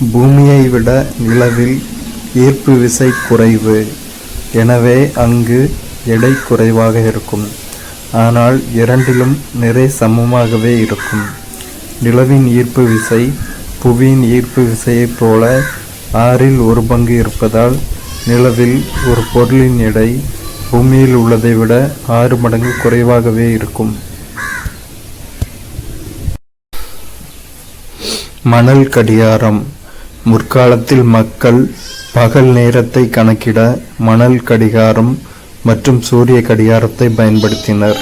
பூமியை விட நிலவில் ஈர்ப்பு விசை குறைவு. எனவே அங்கு எடை குறைவாக இருக்கும். ஆனால் இரண்டிலும் நிறை சமமாகவே இருக்கும். நிலவின் ஈர்ப்பு விசை புவியின் ஈர்ப்பு விசையைப் போல 1/6 இருப்பதால் நிலவில் ஒரு பொருளின் எடை பூமியில் உள்ளதை விட 6 மடங்கு குறைவாகவே இருக்கும். மணல் கடிகாரம். முற்காலத்தில் மக்கள் பகல் நேரத்தை கணக்கிட மணல் கடிகாரம் மற்றும் சூரிய கடிகாரத்தை பயன்படுத்தினர்.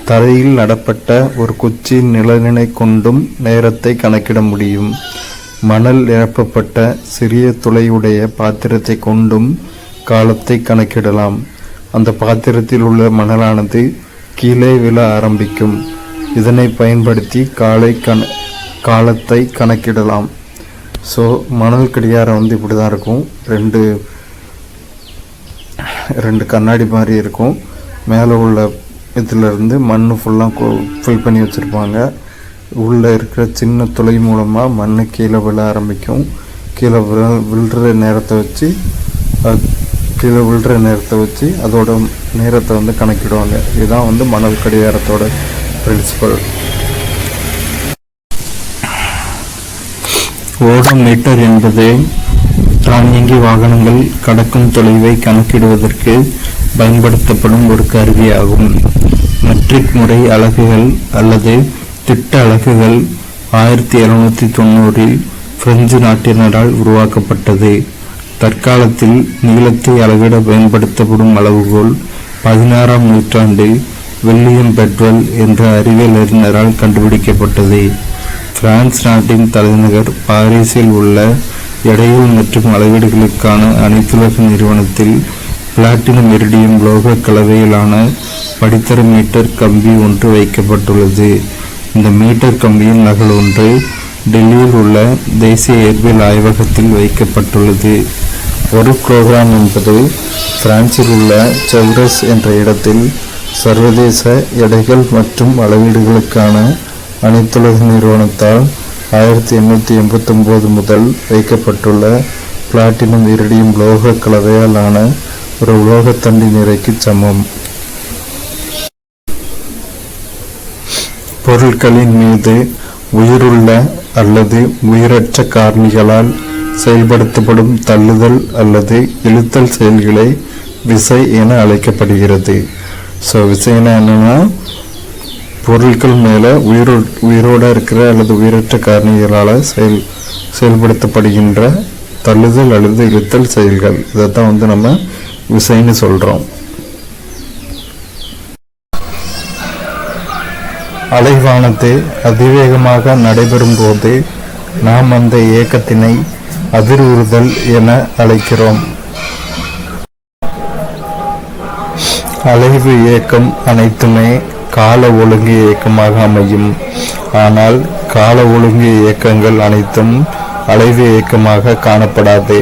தரையில் நடப்பட்ட ஒரு குச்சியின் நிழலினை கொண்டும் நேரத்தை கணக்கிட முடியும். மணல் நிரப்பப்பட்ட சிறிய துளையுடைய பாத்திரத்தை கொண்டும் காலத்தை கணக்கிடலாம். அந்த பாத்திரத்தில் உள்ள மணலானது கீழே விழ ஆரம்பிக்கும். இதனை பயன்படுத்தி காலத்தை கணக்கிடலாம். ஸோ மணல் கடிகாரம் இப்படி தான் இருக்கும். ரெண்டு கண்ணாடி மாதிரி இருக்கும். மேலே உள்ள இதிலிருந்து மண் ஃபுல்லாக ஃபில் பண்ணி வச்சுருப்பாங்க. உள்ளே இருக்கிற சின்ன துளை மூலமாக மண் கீழே விழ ஆரம்பிக்கும். கீழே விழுற நேரத்தை வச்சு அதோட நேரத்தை கணக்கிடுவாங்க. இதுதான் மணல் கடிகாரத்தோட பிரின்சிபல். ஓடோமீட்டர் என்பது தானியங்கி வாகனங்கள் கடக்கும் தொலைவை கணக்கிடுவதற்கு பயன்படுத்தப்படும் ஒரு கருவியாகும். மெட்ரிக் முறை அலகுகள் அல்லது திட்ட அலகுகள் 1790 பிரெஞ்சு நாட்டினரால் உருவாக்கப்பட்டது. தற்காலத்தில் நீளத்தை அளவிட பயன்படுத்தப்படும் அளவுகோல் 16ஆம் நூற்றாண்டில் வில்லியம் பெட்வெல் என்ற அறிவியல் அறிஞரால் கண்டுபிடிக்கப்பட்டது. பிரான்ஸ் நாட்டின் தலைநகர் பாரிஸில் உள்ள எடைகள் மற்றும் அளவீடுகளுக்கான அனைத்துலக நிறுவனத்தில் பிளாட்டினம் இரிடியம் லோக கலவையிலான படித்தர மீட்டர் கம்பி ஒன்று வைக்கப்பட்டுள்ளது. இந்த மீட்டர் கம்பியின் நகல் ஒன்று டெல்லியில் உள்ள தேசிய இயற்பியல் ஆய்வகத்தில் வைக்கப்பட்டுள்ளது. ஒரு புரோகிராம் என்பது பிரான்சில் உள்ள செவ்ரஸ் என்ற இடத்தில் சர்வதேச எடைகள் மற்றும் அளவீடுகளுக்கான அனைத்துலக நிறுவனத்தால் 1889 முதல் வைக்கப்பட்டுள்ள பிளாட்டினம் இரிடியம் லோக கலவையால் ஆன ஒரு உலோகத்தண்டி நிறைக்கு சமம். பொருட்களின் மீது உயிருள்ள அல்லது உயிரற்ற காரணிகளால் செயல்படுத்தப்படும் தள்ளுதல் அல்லது இழுத்தல் செயல்களை விசை என அழைக்கப்படுகிறது. ஸோ விசைனா என்னன்னா, பொருட்கள் மேலே உயிரோடு இருக்கிற அல்லது உயிரற்ற காரணிகளால் செயல்படுத்தப்படுகின்ற தள்ளுதல் அல்லது இழுத்தல் செயல்கள். இதைத்தான் நம்ம விசைன்னு சொல்கிறோம். அலைவானது அதிவேகமாக நடைபெறும் போது நாம் அந்த இயக்கத்தினை அதிர்வுறுதல் என அழைக்கிறோம். அலைவு இயக்கம் அனைத்துமே கால ஒழுங்கு இயக்கமாக அமையும். ஆனால் கால ஒழுங்கு இயக்கங்கள் அனைத்தும் அலைவு இயக்கமாக காணப்படாது.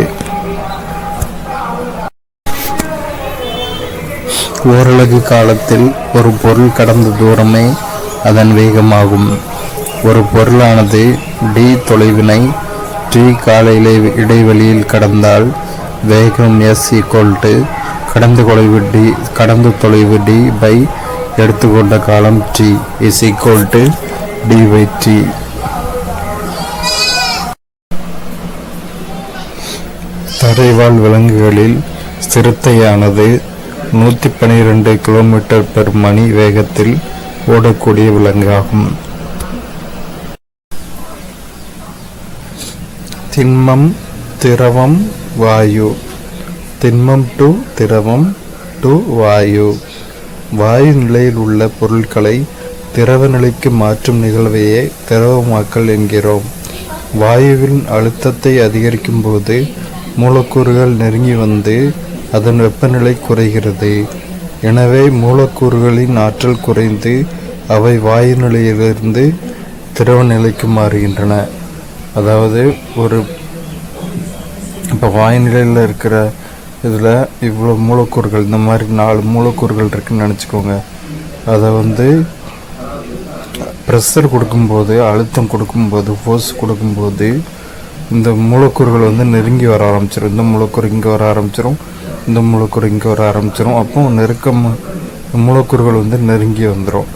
ஓரலகு காலத்தில் ஒரு பொருள் கடந்த தூரமே அதன் வேகமாகும். ஒரு பொருளானது d தொலைவினை t கால இடைவெளியில் கடந்தால் வேகம் s கடந்த தொலைவு d by எடுத்துக்கொண்ட காலம் t is equal to d/t. தரைவாழ் விலங்குகளில் சிறுத்தையானது 112 km/மணி வேகத்தில் ஓடக்கூடிய விலங்காகும். திண்மம், திரவம், வாயு. திண்மம் டு திரவம் டு வாயு. வாயு நிலையில் உள்ள பொருட்களை திரவ நிலைக்கு மாற்றும் நிகழ்வையே திரவமாக்கல் என்கிறோம். வாயுவின் அழுத்தத்தை அதிகரிக்கும் போது மூலக்கூறுகள் நெருங்கி வந்து அதன் வெப்பநிலை குறைகிறது. எனவே மூலக்கூறுகளின் ஆற்றல் குறைந்து அவை வாயு நிலையிலிருந்து திரவ நிலைக்கு மாறுகின்றன. அதாவது இப்போ வாயு நிலையில் இருக்கிற இதில் இவ்வளோ மூலக்கூறுகள், இந்த மாதிரி 4 மூலக்கூறுகள் இருக்குதுன்னு நினச்சிக்கோங்க. அதை ப்ரெஷர் கொடுக்கும்போது, அழுத்தம் கொடுக்கும்போது, ஃபோர்ஸ் கொடுக்கும்போது இந்த மூலக்கூறுகள் வந்து நெருங்கி வர ஆரம்பிச்சிடும். இந்த மூலக்கூறு இங்கே வர ஆரம்பிச்சிடும், இந்த மூலக்கூறு இங்கே வர ஆரம்பிச்சிடும். அப்போ மூலக்கூறுகள் வந்து நெருங்கி வந்துடும்.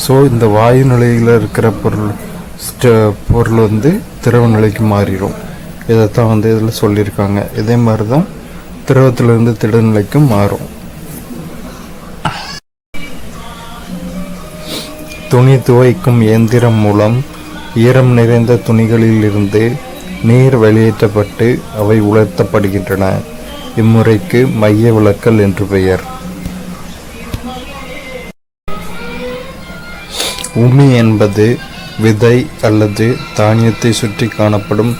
ஸோ இந்த வாயு நிலையில் இருக்கிற பொருள் வந்து திரவ நிலைக்கு மாறிடும். இதைத்தான் வந்து இதில் சொல்லியிருக்காங்க. இதே மாதிரி தான் திரவத்திலிருந்து திடநிலைக்கு மாறும். துணி துவைக்கும் இயந்திரம் மூலம் ஈரம் நிறைந்த துணிகளில் இருந்து நீர் வெளியேற்றப்பட்டு அவை உலர்த்தப்படுகின்றன. இம்முறைக்கு மைய விலக்கல் என்று பெயர். உமி என்பது விதை அல்லது தானியத்தை சுற்றி காணப்படும்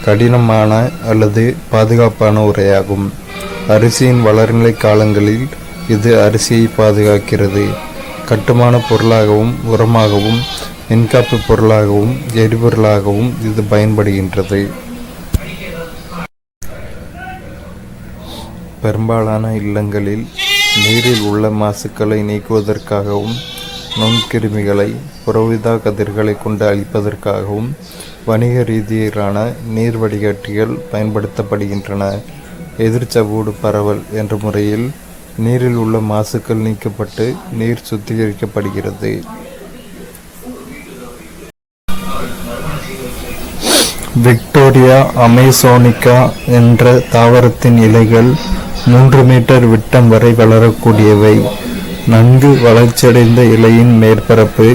கடினமான அல்லது பாதுகாப்பான உரையாகும். அரிசியின் வளர்நிலை காலங்களில் இது அரிசியை பாதுகாக்கிறது. கட்டுமான பொருளாகவும் உரமாகவும் மின்காப்பு பொருளாகவும் எரிபொருளாகவும் இது பயன்படுகின்றது. பெரும்பாலான இல்லங்களில் நீரில் உள்ள மாசுக்களை நீக்குவதற்காகவும் நுண்கிருமிகளை புறவிதா கதிர்களை கொண்டு அழிப்பதற்காகவும் வணிக ரீதியிலான நீர் வடிகட்டிகள் பயன்படுத்தப்படுகின்றன. எதிர்ச்சவ்வூடு பரவல் என்ற முறையில் நீரில் உள்ள மாசுக்கள் நீக்கப்பட்டு நீர் சுத்திகரிக்கப்படுகிறது. விக்டோரியா அமேசோனிகா என்ற தாவரத்தின் இலைகள் 3 மீட்டர் விட்டம் வரை வளரக்கூடியவை. நன்கு வளர்ச்சியடைந்த இலையின் மேற்பரப்பு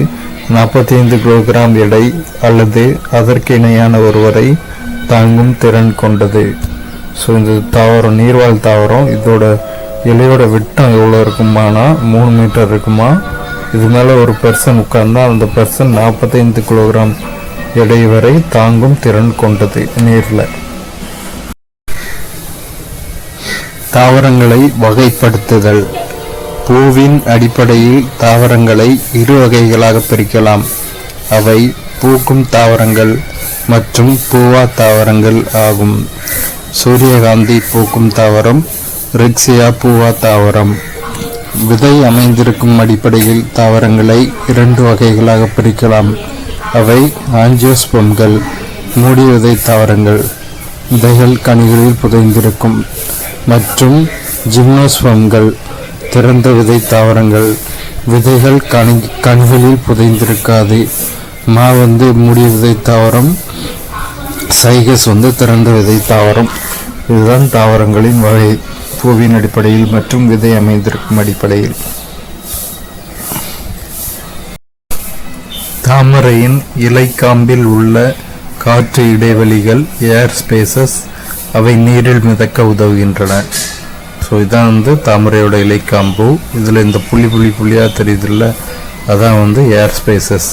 45 கிலோகிராம் எடை அல்லது அதற்கு இணையான ஒருவரை தாங்கும் திறன் கொண்டது. ஸோ இந்த தாவரம் நீர்வாழ் தாவரம். இதோட இலையோட விட்டம் எவ்வளோ இருக்குமானா 3 மீட்டர் இருக்குமா. இது மேலே ஒரு பர்சன் உட்கார்ந்தா அந்த பர்சன் 45 கிலோகிராம் எடை வரை தாங்கும் திறன் கொண்டது நீரில். தாவரங்களை வகைப்படுத்துதல். பூவின் அடிப்படையில் தாவரங்களை 2 வகைகளாக பிரிக்கலாம். அவை பூக்கும் தாவரங்கள் மற்றும் பூவா தாவரங்கள் ஆகும். சூரியகாந்தி பூக்கும் தாவரம், ரிக்ஸியா பூவா தாவரம். விதை அமைந்திருக்கும் அடிப்படையில் தாவரங்களை 2 வகைகளாக பிரிக்கலாம். அவை ஆஞ்சியோஸ்போம்கள், மூடி விதை தாவரங்கள், விதைகள் கனிகளில் புதைந்திருக்கும், மற்றும் ஜிம்னோஸ்போம்கள், திறந்த விதை தாவரங்கள், விதைகள் கனிகளில் புதைந்திருக்காது. மூடிய விதை தாவரம், சைகஸ் திறந்த விதை தாவரம். இதுதான் தாவரங்களின் வகை, பூவின் அடிப்படையில் மற்றும் விதை அமைந்திருக்கும் அடிப்படையில். தாமரையின் இலைக்காம்பில் உள்ள காற்று இடைவெளிகள் ஏர் ஸ்பேசஸ். அவை நீரில் மிதக்க உதவுகின்றன. ஸோ இதான் தாமரையோட இலைக்காம்பு. இதில் இந்த புள்ளியாக தெரியுதுல்ல, அதான் ஏர் ஸ்பேசஸ்.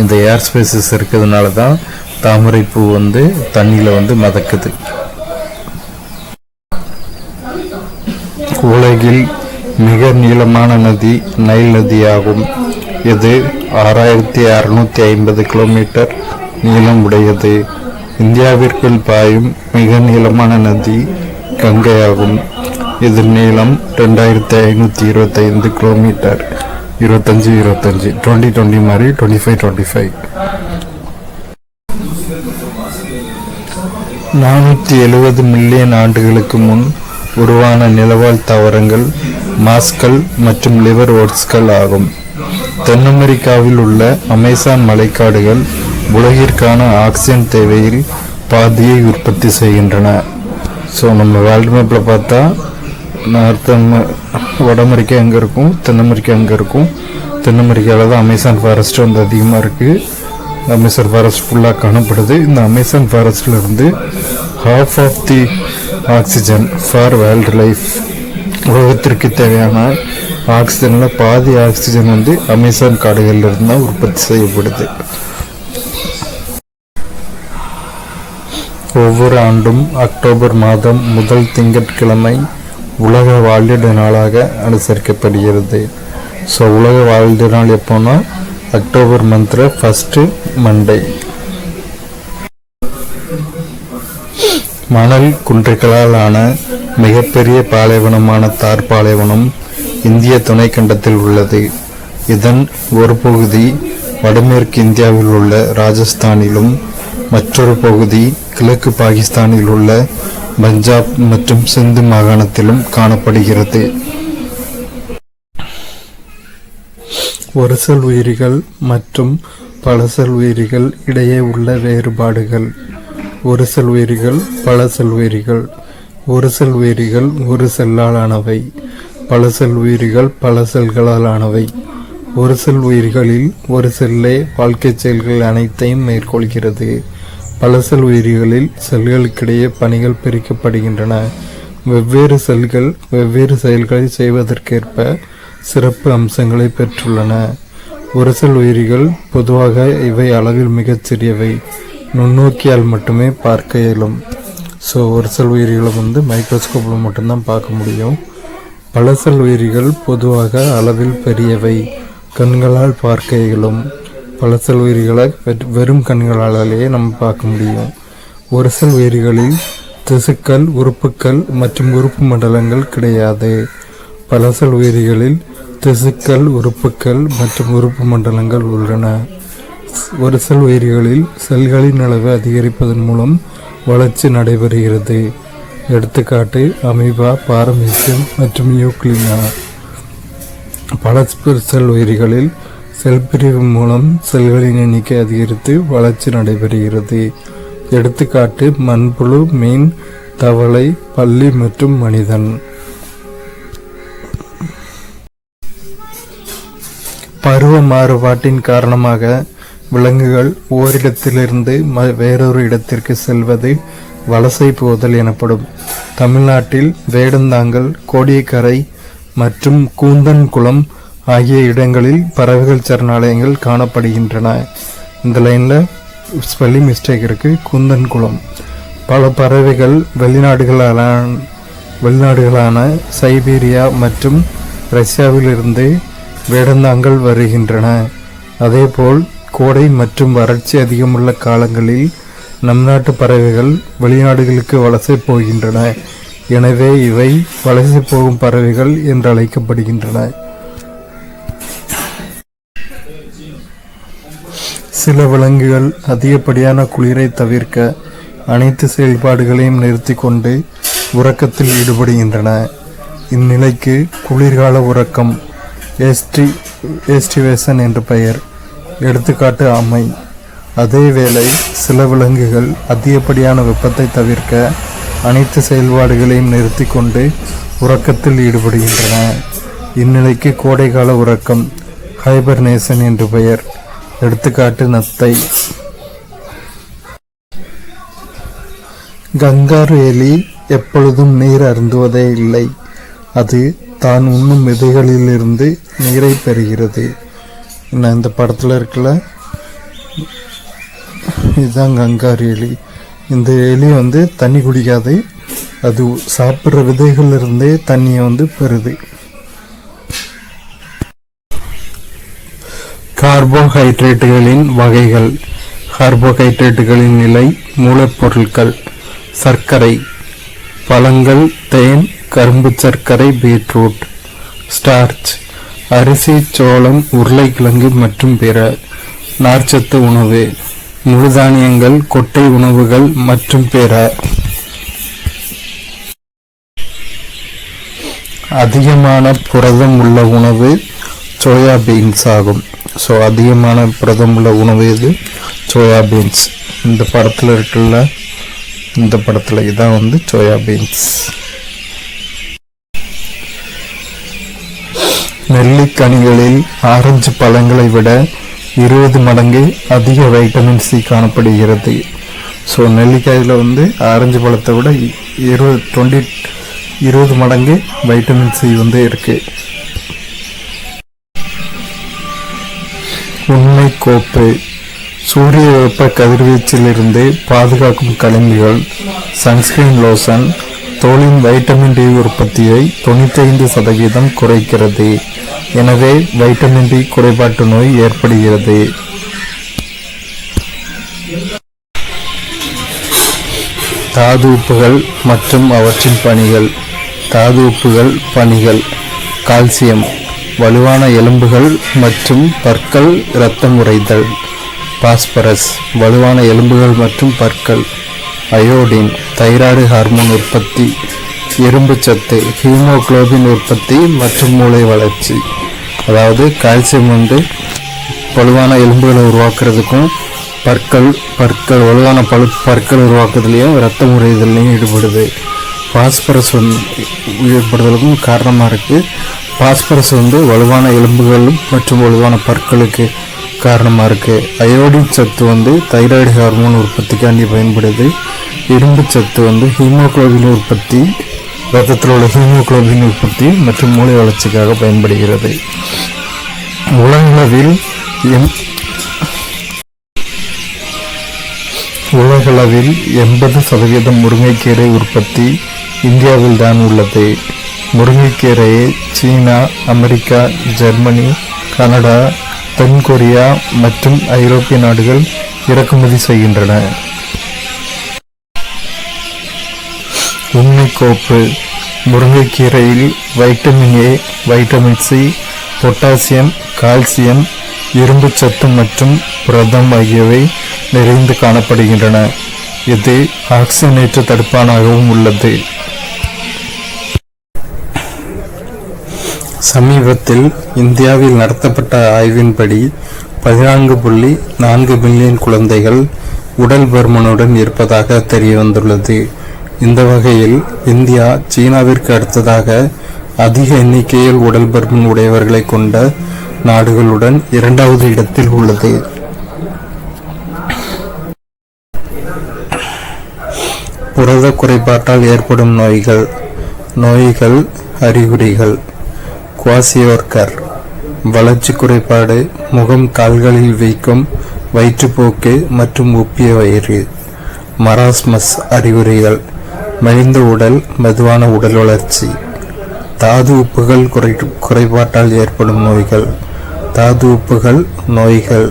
இந்த ஏர் ஸ்பேசஸ் இருக்கிறதுனால தான் தாமரை பூ தண்ணியில் மிதக்குது. உலகில் மிக நீளமான நதி நைல் நதியாகும். இது 6650 கிலோமீட்டர் நீளம் உடையது. இந்தியாவிற்குள் பாயும் மிக நீளமான நதி கங்கையாகும். இதன் நீளம் 2525 கிலோமீட்டர். 25 2020 மாதிரி 25 470 மில்லியன் ஆண்டுகளுக்கு முன் உருவான நிலவாழ் தாவரங்கள் மாஸ்கள் மற்றும் லிவர் ஓட்ஸ்கள் ஆகும். தென் அமெரிக்காவில் உள்ள அமேசான் மலைக்காடுகள் உலகிற்கான ஆக்சிஜன் தேவையில் பாதியை உற்பத்தி செய்கின்றன. ஸோ நம்ம வேர்ல்டு மேப்பில் பார்த்தா வட அமெரிக்கா எங்கே இருக்கும், தென் அமெரிக்கா எங்கே இருக்கும். தென் அமெரிக்காவில் தான் அமேசான் ஃபாரஸ்ட் அதிகமாக இருக்குது. அமேசான் ஃபாரஸ்ட் ஃபுல்லாக காணப்படுது. இந்த அமேசான் ஃபாரஸ்டில் இருந்து half of the oxygen for wild life, உலகத்திற்கு தேவையான ஆக்சிஜனில் பாதி ஆக்சிஜன் அமேசான் காடுகளில் இருந்து தான் உற்பத்தி செய்யப்படுது. ஒவ்வொரு ஆண்டும் அக்டோபர் மாதம் முதல் திங்கட்கிழமை உலக வாழ்விட நாளாக அனுசரிக்கப்படுகிறது. ஸோ உலக வாழ்விட நாள் எப்போனா அக்டோபர் மந்தில் ஃபஸ்ட்டு மண்டே. மணல் குன்றுகளால் ஆன மிகப்பெரிய பாலைவனமான தார் பாலைவனம் இந்திய துணைக்கண்டத்தில் உள்ளது. இதன் ஒரு பகுதி வடமேற்கு இந்தியாவில் உள்ள ராஜஸ்தானிலும் மற்றொரு பகுதி கிழக்கு பாகிஸ்தானில் உள்ள பஞ்சாப் மற்றும் சிந்து மாகாணத்திலும் காணப்படுகிறது. ஒருசல் உயிரிகள் மற்றும் பலசல் உயிரிகள் இடையே உள்ள வேறுபாடுகள். ஒருசல் உயிரிகள், பலசல் உயிரிகள். ஒருசல் உயிரிகள் ஒரு செல்லால் ஆனவை. பலசல் உயிரிகள் பல செல்களால் ஆனவை. ஒருசல் உயிரிகளில் ஒரு செல்லே வாழ்க்கை செயல்கள் அனைத்தையும் மேற்கொள்கிறது. பலசல் உயிரிகளில் செல்களுக்கிடையே பணிகள் பிரிக்கப்படுகின்றன. வெவ்வேறு செல்கள் வெவ்வேறு செயல்களை செய்வதற்கேற்ப சிறப்பு அம்சங்களை பெற்றுள்ளன. ஒருசல் உயிரிகள் பொதுவாக இவை அளவில் மிகச் சிறியவை, நுண்ணோக்கியால் மட்டுமே பார்க்க இயலும். ஒருசல் உயிரிகளை மைக்ரோஸ்கோப்பில் மட்டும்தான் பார்க்க முடியும். பலசல் உயிரிகள் பொதுவாக அளவில் பெரியவை, கண்களால் பார்க்க இயலும். பலசல் உயிரிகளை வெறும் கண்களாலேயே நம்ம பார்க்க முடியும். ஒருசல் உயிரிகளில் திசுக்கள், உறுப்புக்கள் மற்றும் உறுப்பு மண்டலங்கள் கிடையாது. பலசல் உயிரிகளில் திசுக்கள், உறுப்புக்கள் மற்றும் உறுப்பு மண்டலங்கள் உள்ளன. ஒருசல் உயிரிகளில் செல்களின் அளவை அதிகரிப்பதன் மூலம் வளர்ச்சி நடைபெறுகிறது. எடுத்துக்காட்டு அமீபா, பாரமீசியம் மற்றும் யூக்ளினா. பலசல் உயிரிகளில் செல் பிரிவு மூலம் செல்களின் எண்ணிக்கை அதிகரித்து வளர்ச்சி நடைபெறுகிறது. எடுத்துக்காட்டு மண்புழு, மீன், தவளை, பல்லி மற்றும் மனிதன். பருவ மாறுபாட்டின் காரணமாக விலங்குகள் ஓரிடத்திலிருந்து வேறொரு இடத்திற்கு செல்வது வலசை போதல் எனப்படும். தமிழ்நாட்டில் வேடந்தாங்கல், கோடியக்கரை மற்றும் கூந்தன்குளம் ஆகிய இடங்களில் பறவைகள் சரணாலயங்கள் காணப்படுகின்றன. இந்த லைனில் ஸ்பெல்லிங் மிஸ்டேக் இருக்கு. கூந்தன்குளம். பல பறவைகள் வெளிநாடுகளான சைபீரியா மற்றும் ரஷ்யாவிலிருந்து வேடந்தாங்கல் வருகின்றன. அதேபோல் கோடை மற்றும் வறட்சி அதிகமுள்ள காலங்களில் நம் நாட்டு பறவைகள் வெளிநாடுகளுக்கு வலசை போகின்றன. எனவே இவை வலசை போகும் பறவைகள் என்று அழைக்கப்படுகின்றன. சில விலங்குகள் அதிகப்படியான குளிரை தவிர்க்க அனைத்து செயல்பாடுகளையும் நிறுத்தி கொண்டு உறக்கத்தில் ஈடுபடுகின்றன. இந்நிலைக்கு குளிர்கால உறக்கம், எஸ்டிவேஷன் என்று பெயர். எடுத்துக்காட்டு ஆமை. அதேவேளை சில விலங்குகள் அதிகப்படியான வெப்பத்தை தவிர்க்க அனைத்து செயல்பாடுகளையும் நிறுத்தி கொண்டு உறக்கத்தில் ஈடுபடுகின்றன. இந்நிலைக்கு கோடைகால உறக்கம், ஹைபர்னேஷன் என்று பெயர். எடுத்துக்காட்டு நத்தை. கங்காரு எலி எப்பொழுதும் நீர் அருந்துவதே இல்லை. அது தான் உண்ணும் விதைகளிலிருந்து நீரை பெறுகிறது. இந்த படத்தில் இருக்குல்ல, இதுதான் கங்காரு எலி. இந்த எலி தண்ணி குடிக்காது, அது சாப்பிட்ற விதைகளிலிருந்தே தண்ணியை பெறுது. கார்போஹைட்ரேட்டுகளின் வகைகள். கார்போஹைட்ரேட்டுகளின் நிலை. மூலப்பொருட்கள்: சர்க்கரை, பழங்கள், தேன், கரும்பு சர்க்கரை, பீட்ரூட். ஸ்டார்ச்: அரிசி, சோளம், உருளைக்கிழங்கு மற்றும் பிற. நார்ச்சத்து உணவு: முழுதானியங்கள், கொட்டை உணவுகள் மற்றும் பிற. அதிகமான புரதம் உள்ள உணவு சோயாபீன்ஸ் ஆகும். அதிகமான புரதம் உள்ள உணவு இது சோயாபீன்ஸ். இந்த படத்தில் இருக்குல்ல, இந்த படத்தில் இதான் சோயாபீன்ஸ். நெல்லிக்கனிகளில் ஆரஞ்சு பழங்களை விட 20 மடங்கு அதிக வைட்டமின் சி காணப்படுகிறது. நெல்லிக்காயில் ஆரஞ்சு பழத்தை விட 20 மடங்கு வைட்டமின் சி இருக்கு. உண்மை கோப்பு: சூரிய வெப்ப கதிர்வீச்சிலிருந்து பாதுகாக்கும் கலங்கிகள், சன்ஸ்கிரீன் லோஷன் தோலின் வைட்டமின் டி உற்பத்தியை 95% குறைக்கிறது. எனவே வைட்டமின் டி குறைபாட்டு நோய் ஏற்படுகிறது. தாது உப்புகள் மற்றும் அவற்றின் பணிகள். தாது உப்புகள் பணிகள்: கால்சியம், வலுவான எலும்புகள் மற்றும் பற்கள், இரத்தம் உறைதல். பாஸ்பரஸ் வலுவான எலும்புகள் மற்றும் பற்கள். அயோடின் தைராய்டு ஹார்மோன் உற்பத்தி. இரும்பு சத்து ஹீமோகுளோபின் உற்பத்தி மற்றும் மூளை வளர்ச்சி. அதாவது கால்சியம் வலுவான எலும்புகளை உருவாக்குறதுக்கும் பற்கள் வலுவான பற்கள் உருவாக்குறதுலையும் இரத்த முறைதலையும் ஈடுபடுது. பாஸ்பரஸ் ஈடுபடுதலுக்கும் காரணமாக இருக்குது. பாஸ்பரஸ் வலுவான எலும்புகள் மற்றும் வலுவான பற்களுக்கு காரணமாக இருக்குது. அயோடின் சத்து தைராய்டு ஹார்மோன் உற்பத்திக்காண்டி பயன்படுது. இரும்பு சத்து ஹீமோகுளோபின் உற்பத்தி, இரத்தத்தில் உள்ள ஹீமோகுளோபின் உற்பத்தி மற்றும் மூளை வளர்ச்சிக்காக பயன்படுகிறது. உலகளவில் 80% முருங்கைக்கீரை உற்பத்தி இந்தியாவில் தான் உள்ளது. முருங்கைக்கீரையை சீனா, அமெரிக்கா, ஜெர்மனி, கனடா, தென் கொரியா மற்றும் ஐரோப்பிய நாடுகள் இறக்குமதி செய்கின்றன. உண்மைக்கோப்பு முருங்கைக்கீரையில் vitamin A, vitamin C, potassium, calcium, இரும்பு சத்து மற்றும் புரதம் ஆகியவை நிறைந்து காணப்படுகின்றன. இது ஆக்சிஜனேற்ற தடுப்பானாகவும் உள்ளது. சமீபத்தில் இந்தியாவில் நடத்தப்பட்ட ஆய்வின்படி 14.4 மில்லியன் குழந்தைகள் உடல் பருமனுடன் இருப்பதாக தெரிய வந்துள்ளது. இந்த வகையில் இந்தியா சீனாவிற்கு அடுத்ததாக அதிக எண்ணிக்கையில் உடல் பருமன் உடையவர்களை கொண்ட நாடுகளுடன் 2வது இடத்தில் உள்ளது. புரத குறைபாட்டால் ஏற்படும் நோய்கள் அறிகுறிகள். குவாசியோர்கர் வளர்ச்சி குறைபாடு, முகம், கால்களில் வீக்கம், வயிற்றுப்போக்கு மற்றும் உப்பிய வயிறு. மராஸ்மஸ் அறிகுறிகள் மெலிந்த உடல், மெதுவான உடல் வளர்ச்சி. தாது உப்புகள் குறைபாட்டால் ஏற்படும் தாது உப்புகள் நோய்கள்.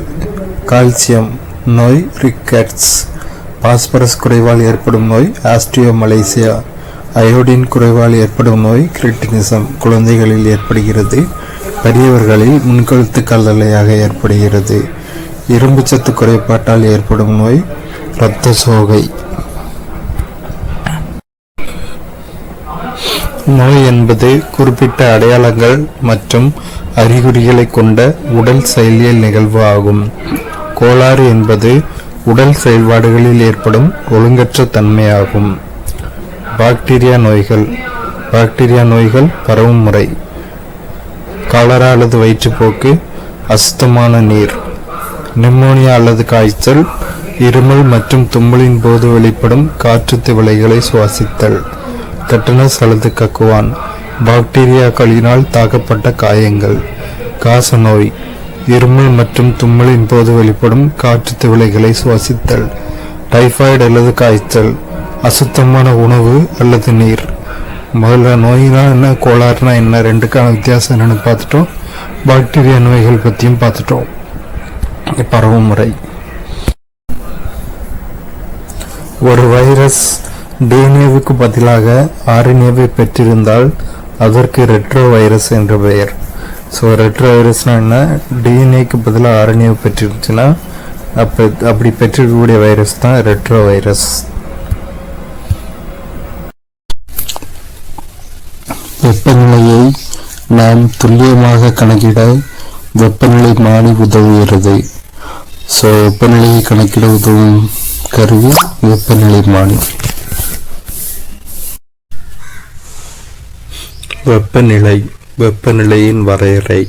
கால்சியம் நோய் ரிக்கெட்ஸ். பாஸ்பரஸ் குறைவால் ஏற்படும் நோய் ஆஸ்டியோமலேசியா. அயோடின் குறைவால் ஏற்படும் நோய் கிரிட்டினிசம் குழந்தைகளில் ஏற்படுகிறது. பெரியவர்களில் முன்கழுத்து கல்லறையாக ஏற்படுகிறது. இரும்பு சத்து குறைபாட்டால் ஏற்படும் நோய் இரத்த சோகை. நோய் என்பது குறிப்பிட்ட அடையாளங்கள் மற்றும் அறிகுறிகளை கொண்ட உடல் செயலியல் நிகழ்வு ஆகும். கோளாறு என்பது உடல் செயல்பாடுகளில் ஏற்படும் ஒழுங்கற்ற தன்மையாகும். பாக்டீரியா நோய்கள் பரவும் முறை. காலரா அல்லது வயிற்றுப்போக்கு, அசுத்தமான நீர். நிமோனியா அல்லது காய்ச்சல், இருமல் மற்றும் தும்மலின் போது வெளிப்படும் காற்று திவலைகளை சுவாசித்தல். டெட்டனஸ் அல்லது கக்குவான், பாக்டீரியாக்களினால் தாக்கப்பட்ட காயங்கள். காசநோய், இருமல் மற்றும் தும்மலின் போது வெளிப்படும் காற்று திவலைகளை சுவாசித்தல். டைபாய்டு அல்லது காய்ச்சல், அசுத்தமான உணவு அல்லது நீர். முதல்ல நோய்னா என்ன, கோளாறுனா என்ன, ரெண்டுக்கான வித்தியாசம் என்னன்னு பார்த்துட்டோம். பாக்டீரியா நோய்கள் பற்றியும் பார்த்துட்டோம். பரவும் முறை. ஒரு வைரஸ் டிஎன்ஏவுக்கு பதிலாக ஆர்என்ஏவை பெற்றிருந்தால் அதற்கு ரெட்ரோ வைரஸ் என்ற பெயர். ஸோ ரெட்ரோ வைரஸ்னா என்ன, டிஎன்ஏக்கு பதிலாக ஆர்என்ஏவை பெற்றிருந்துச்சுன்னா அப்படி பெற்றிருக்கக்கூடிய வைரஸ் தான் ரெட்ரோ வைரஸ். வெப்பநிலையை நாம் துல்லியமாக கணக்கிட வெப்பநிலை மானி உதவுகிறது. ஸோ வெப்பநிலையை கணக்கிட உதவும் கருவி வெப்பநிலை மானி. வெப்பநிலையின் வரையறை.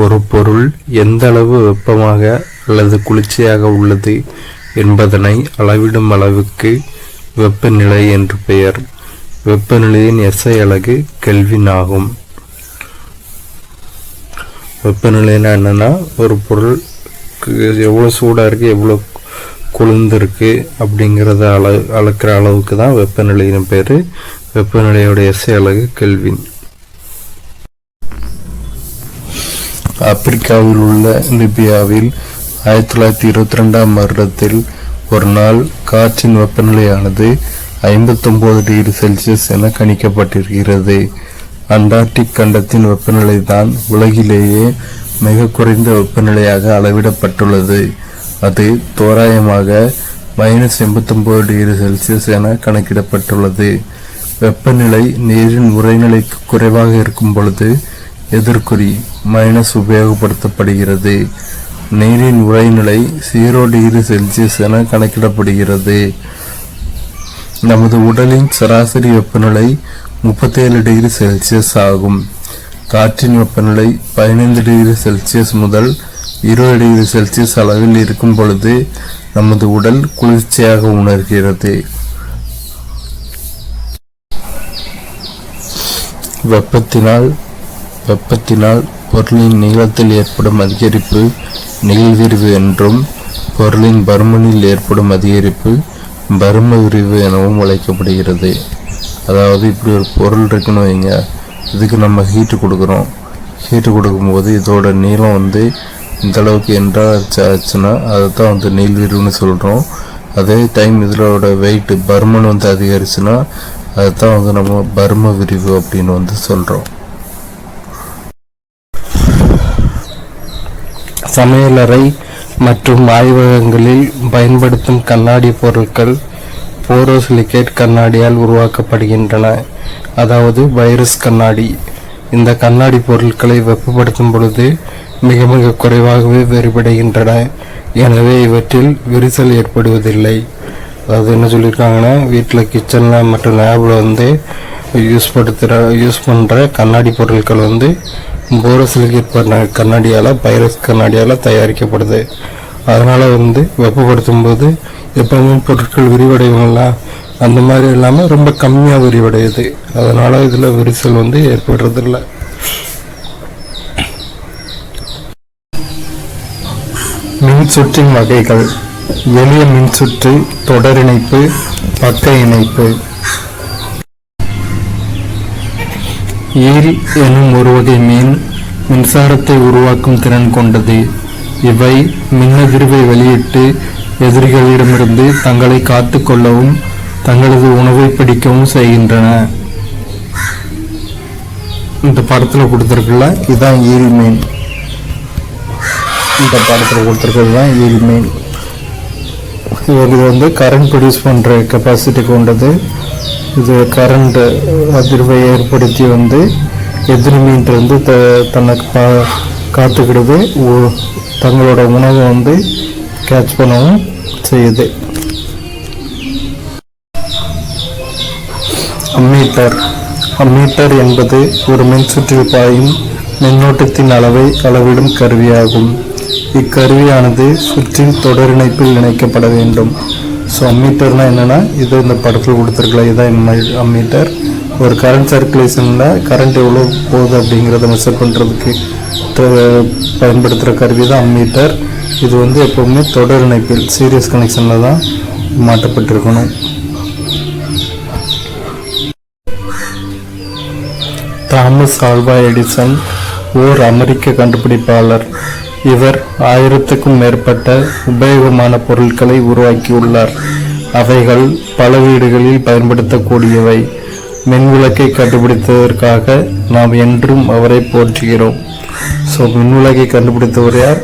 ஒரு பொருள் எந்த அளவு வெப்பமாக அல்லது குளிர்ச்சியாக உள்ளது என்பதனை அளவிடும் அளவுக்கு வெப்பநிலை என்று பெயர். வெப்பநிலையின் SI அலகு கெல்வின் ஆகும். வெப்பநிலைனா என்னன்னா, ஒரு பொருள் எவ்வளோ சூடாக இருக்குது, எவ்வளோ குளிர்ந்துருக்கு அப்படிங்கிறத அளக்கிற அளவுக்கு தான் வெப்பநிலையின் பேர். வெப்பநிலையோட SI அலகு கெல்வின். ஆப்பிரிக்காவில் உள்ள லிபியாவில் 1922ஆம் வருடத்தில் ஒரு நாள் காற்றின் வெப்பநிலையானது 59 டிகிரி செல்சியஸ் என கணிக்கப்பட்டிருக்கிறது. அண்டார்டிக் கண்டத்தின் வெப்பநிலை தான் உலகிலேயே மிக குறைந்த வெப்பநிலையாக அளவிடப்பட்டுள்ளது. அது தோராயமாக -89°C என கணக்கிடப்பட்டுள்ளது. வெப்பநிலை நீரின் உறைநிலைக்கு குறைவாக இருக்கும் பொழுது எதிர்குறி மைனஸ் உபயோகப்படுத்தப்படுகிறது. நீரின் உறைநிலை 0°C என கணக்கிடப்படுகிறது. நமது உடலின் சராசரி வெப்பநிலை 37°C ஆகும். காற்றின் வெப்பநிலை 15°C முதல் 20°C அளவில் இருக்கும் பொழுது நமது உடல் குளிர்ச்சியாக உணர்கிறது. வெப்பத்தினால் பொருளின் நீளத்தில் ஏற்படும் அதிகரிப்பு நீள்விரிவு என்றும், பொருளின் பருமனில் ஏற்படும் அதிகரிப்பு பரும விரிவு எனவும் அழைக்கப்படுகிறது. அதாவது இப்படி ஒரு பொருள் இருக்குன்னு வைங்க, இதுக்கு நம்ம ஹீட்டு கொடுக்குறோம். ஹீட்டு கொடுக்கும்போது இதோட நீளம் இந்த அளவுக்கு ஆச்சுன்னா அதை தான் நீள்விரிவுன்னு சொல்கிறோம். அதே டைம் இதோட வெயிட் பருமன் அதிகரிச்சுன்னா அதை தான் நம்ம பரும விரிவு அப்படின்னு சொல்கிறோம். சமையலறை மற்றும் ஆய்வகங்களில் பயன்படுத்தும் கண்ணாடி பொருட்கள் போரோசிலிகேட் கண்ணாடியால் உருவாக்கப்படுகின்றன, அதாவது வைரஸ் கண்ணாடி. இந்த கண்ணாடி பொருட்களை வெப்பப்படுத்தும் பொழுது மிக மிக குறைவாகவே வேறுபடுகின்றன. எனவே இவற்றில் விரிசல் ஏற்படுவதில்லை. அதாவது என்ன சொல்லியிருக்காங்கன்னா, வீட்டில் கிச்சனில் மற்றும் லேபில் யூஸ் பண்ணுற கண்ணாடி பொருட்கள் போரோசிலிகேட் கண்ணாடியால் வைரஸ் கண்ணாடியால் தயாரிக்கப்படுது. அதனால் வெப்பப்படுத்தும் போது எப்பவுமே பொருட்கள் விரிவடையுங்களா, அந்த மாதிரி இல்லாமல் ரொம்ப கம்மியாக விரிவடையுது. அதனால் இதில் விரிசல் ஏற்படுறதில்லை. மின்சுற்றின் வகைகள்: எளிய மின்சுற்று, தொடர் இணைப்பு, பக்க இணைப்பு. ஈல் எனும் ஒரு வகை மீன் மின்சாரத்தை உருவாக்கும் திறன் கொண்டது. இவை மின்னதிர்வை வெளியிட்டு எதிரிகளிடமிருந்து தங்களை காத்து கொள்ளவும் தங்களது உணவை பிடிக்கவும் செய்கின்றன. இந்த படத்தில் கொடுத்துருக்குல்ல, இதுதான் ஈல் மீன். இந்த படத்தில் கொடுத்துருக்கிறது தான் ஈல் மீன். இது கரண்ட் ப்ரொடியூஸ் பண்ணுற கெப்பாசிட்டி கொண்டது. இது கரண்ட் அதிர்வை ஏற்படுத்தி எதிரி மீன் தனக்கு காத்துக்கிடுது, தங்களோட உணவை கேட்ச் பண்ணவும் செய்யுது. அம்மீட்டர் என்பது ஒரு மின்சுற்றில் பாயும் மின்னோட்டத்தின் அளவை அளவிடும் கருவியாகும். இக்கருவியானது சுற்றின் தொடர் இணைப்பில் இணைக்கப்பட வேண்டும். ஸோ அம்மீட்டர்னா என்னென்னா, இது இந்த படத்தில் கொடுத்துருக்கலாம், இதுதான் அம்மீட்டர். ஒரு கரண்ட் சர்க்குலேஷனில் கரண்ட் எவ்வளோ போகுது அப்படிங்கிறத மெஷர் பண்ணுறதுக்கு பயன்படுத்துகிற கருவி தான் அம்மீட்டர். இது எப்போவுமே தொடர் இணைப்பில் சீரியஸ் கனெக்ஷனில் தான் மாட்டப்பட்டிருக்கணும். தாமஸ் ஆல்வா எடிசன் ஓர் அமெரிக்க கண்டுபிடிப்பாளர். இவர் 1000க்கும் மேற்பட்ட உபயோகமான பொருட்களை உருவாக்கியுள்ளார். அவைகள் பல வீடுகளில் பயன்படுத்தக்கூடியவை. மின்விளக்கை கண்டுபிடித்ததற்காக நாம் என்றும் அவரை போற்றுகிறோம். ஸோ மின்விளக்கை கண்டுபிடித்தவர் யார்?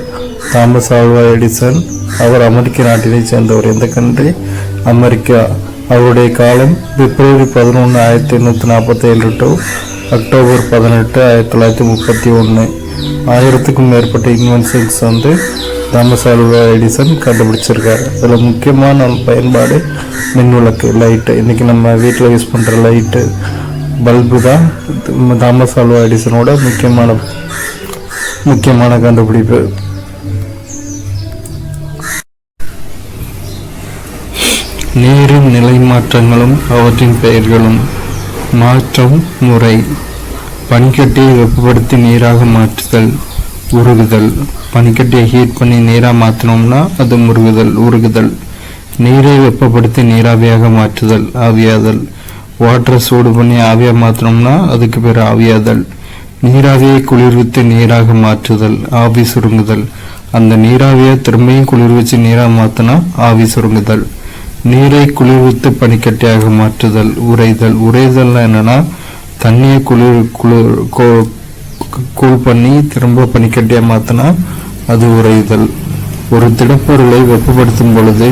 Thomas Alva Edison. அவர் அமெரிக்க நாட்டினை சேர்ந்தவர். எந்த கண்ட்ரி? அமெரிக்கா. அவருடைய காலம் பிப்ரவரி 11, 1847 டு அக்டோபர் 18, 1931. 1000க்கும் மேற்பட்ட இன்வென்ஷன்ஸ் தாமஸ் ஆல்வா எடிசன் கண்டுபிடிச்சிருக்காரு. அதில் முக்கியமான பயன்பாடு மின்விளக்கு, லைட்டு. இன்றைக்கி நம்ம வீட்டில் யூஸ் பண்ணுற லைட்டு, பல்பு தான் தாமஸ் ஆல்வா எடிசனோட முக்கியமான கண்டுபிடிப்பு. நீரின் நிலை மாற்றங்களும் அவற்றின் பெயர்களும். மாற்றம் முறை: பனிக்கட்டியை வெப்பப்படுத்தி நீராக மாற்றுதல், உருகுதல். பனிக்கட்டியை ஹீட் பண்ணி நீராக மாற்றினோம்னா அது உருகுதல். நீரை வெப்பப்படுத்தி நீராவியாக மாற்றுதல், ஆவியாதல். வாட்டரை சூடு பண்ணி ஆவியாக மாற்றினோம்னா அதுக்கு பேர் ஆவியாதல். நீராவியை குளிர்வித்து நீராக மாற்றுதல், ஆவி சுருங்குதல். அந்த நீராவியை திரும்பியும் குளிர்விச்சு நீராக மாற்றினா ஆவி சுருங்குதல். நீரை குளிர்வித்து பனிக்கட்டியாக மாற்றுதல், உறைதல். உறைதல்னா என்னன்னா, தண்ணியை கூல் பண்ணி திரும்ப பனிக்கட்டியாக மாற்றினா அது உறைதல். ஒரு திடப்பொருளை வெப்பப்படுத்தும் பொழுது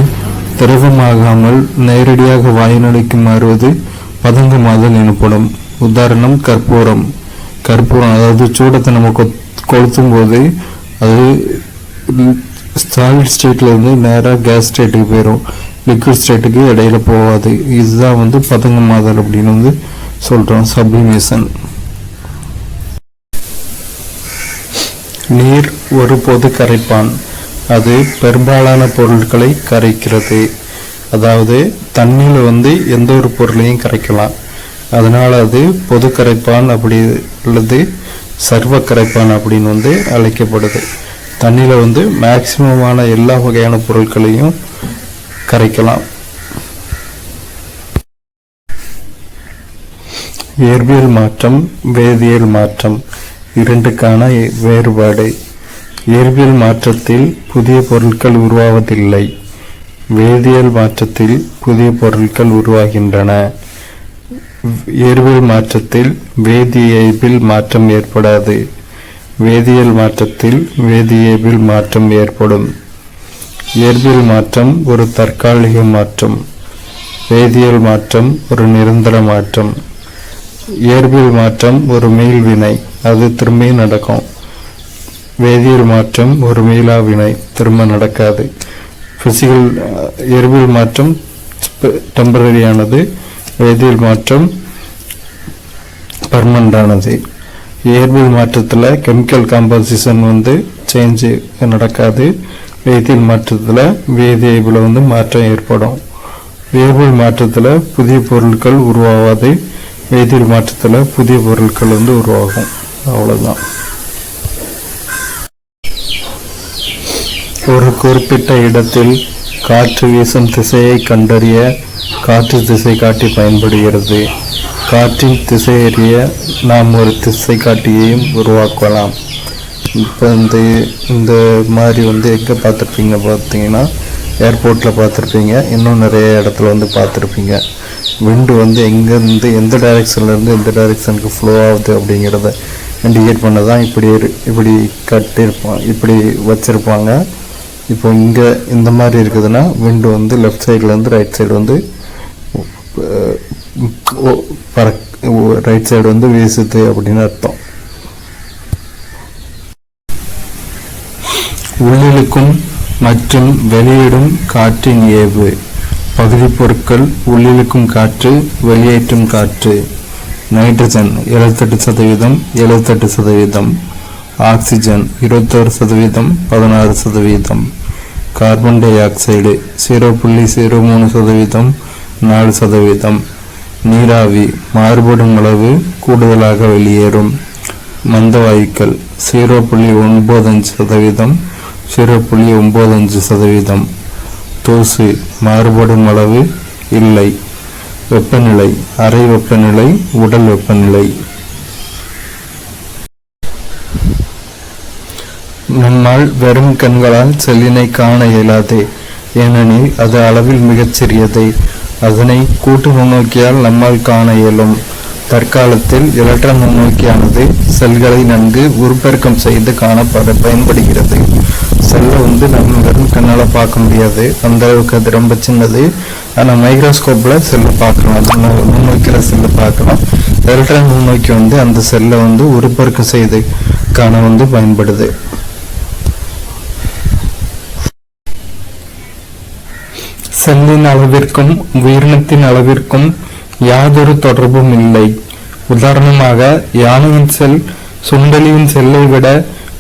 திரவமாகாமல் நேரடியாக வாயுநிலைக்கு மாறுவது பதங்கமாதல் எனப்படும். உதாரணம் கற்பூரம். அதாவது சூடத்தை நம்ம கொளுத்தும் போது அது சாலிட் ஸ்டேட்ல இருந்து நேராக கேஸ் ஸ்டேட்டுக்கு போயிடும், லிக்விட் ஸ்டேட்டுக்கு இடையில போகாது. இதுதான் பதங்கமாதல் அப்படின்னு சொல்றோம், சப்ளிமேஷன். நீர் ஒரு பொது கரைப்பான். அது பெரும்பாலான பொருட்களை கரைக்கிறது. அதாவது தண்ணியில எந்த ஒரு பொருளையும் கரைக்கலாம். அதனால அது பொது கரைப்பான் அப்படி அல்லது சர்வ கரைப்பான் அப்படின்னு அழைக்கப்படுது. தண்ணியில மேக்சிமமான எல்லா வகையான பொருட்களையும் கரைக்கலாம். இயற்பியல் மாற்றம், வேதியியல் மாற்றம் இரண்டுக்கான வேறுபாடு. இயற்பியல் மாற்றத்தில் புதிய பொருட்கள் உருவாவதில்லை. வேதியியல் மாற்றத்தில் புதிய பொருட்கள் உருவாகின்றன. இயற்பியல் மாற்றத்தில் வேதியியல் மாற்றம் ஏற்படாது. வேதியியல் மாற்றத்தில் வேதியியல் மாற்றம் ஏற்படும். இயற்பியல் மாற்றம் ஒரு தற்காலிக மாற்றம். வேதியியல் மாற்றம் ஒரு நிரந்தர மாற்றம். இயற்பியல் மாற்றம் ஒரு மீள்வினை, அது திரும்பி நடக்கும். வேதியியல் மாற்றம் ஒரு மீளா வினை, திரும்ப நடக்காது. இயற்பியல் மாற்றம் டெம்பரரியானது, வேதியியல் மாற்றம் பர்மனண்டானது. இயற்பியல் மாற்றத்தில் கெமிக்கல் காம்போசிஷன் சேஞ்ச் நடக்காது. வேதியியல் மாற்றத்தில் வேதியியல் மாற்றம் ஏற்படும். இயற்பியல் மாற்றத்தில் புதிய பொருட்கள் உருவாகாது. வேதியியல் மாற்றத்தில் புதிய பொருட்கள் உருவாகும். அவ்வளவுதான். ஒரு குறிப்பிட்ட இடத்தில் காற்று வீசும் திசையை கண்டறிய காற்று திசை காட்டி பயன்படுகிறது. காற்றின் திசையறிய நாம் ஒரு திசை காட்டியையும் உருவாக்கலாம். இப்போ இந்த மாதிரி எங்கே பார்த்தீங்கன்னா ஏர்போர்ட்டில் பார்த்துருப்பீங்க, இன்னும் நிறைய இடத்துல பார்த்துருப்பீங்க. விண்டு எங்கேருந்து எந்த டைரெக்ஷன்லேருந்து எந்த டைரெக்ஷனுக்கு ஃப்ளோ ஆகுது அப்படிங்கிறத இண்டிகேட் பண்ண தான் இப்படி கட்டியிருப்பாங்க, இப்படி வச்சுருப்பாங்க. இப்போ இங்கே இந்த மாதிரி இருக்குதுன்னா விண்டு லெஃப்ட் சைட்லேருந்து ரைட் சைடு ரைட் சைடு வீசுது அப்படின்னு அர்த்தம். உள்ளிழுக்கும் மற்றும் வெளியிடும் காற்றின் ஏவு. பகுதி பொருட்கள்: உள்ளிழுக்கும் காற்று, வெளியேற்றும் காற்று. Nitrogen 78%, 78%. Oxygen 21%, 16%. Carbon di oxide 0.03%, 4%. நீராவி மாறுபடும் அளவு கூடுதலாக வெளியேறும். மந்த வாயுக்கள் 0.95%, 0.95%. தூசு மாறுபடும் அளவு இல்லை. வெப்பநிலை: அறை வெப்பநிலை, உடல் வெப்பநிலை. நம்மால் வெறும் கண்களால் செல்லினை காண இயலாது, ஏனெனில் அது அளவில் மிகச் சிறியது. அதனை கூட்டு நுண்ணோக்கியால் நம்மால் காண இயலும். தற்காலத்தில் எலக்ட்ரான் நுண்ணோக்கியானது செல்களை நன்கு உருப்பெருக்கம் செய்து பயன்படுகிறது. செல்லை நம்ம வெறும் கண்ணால் பார்க்க முடியாது, அந்த அளவுக்கு அது ரொம்ப சின்னது. ஆனால் மைக்ரோஸ்கோப்பில் செல்லை பார்க்கலாம், நுண்ணோக்கியில் செல்லை பார்க்கலாம். எலக்ட்ரான் நுண்ணோக்கி அந்த செல்லை உருப்பெருக்கம் செய்து காண பயன்படுது. செல்லின் அளவிற்கும் உயிரினத்தின் அளவிற்கும் யாதொரு தொடர்பும் இல்லை. உதாரணமாக, யானையின் செல் சுண்டலியின் செல்லை விட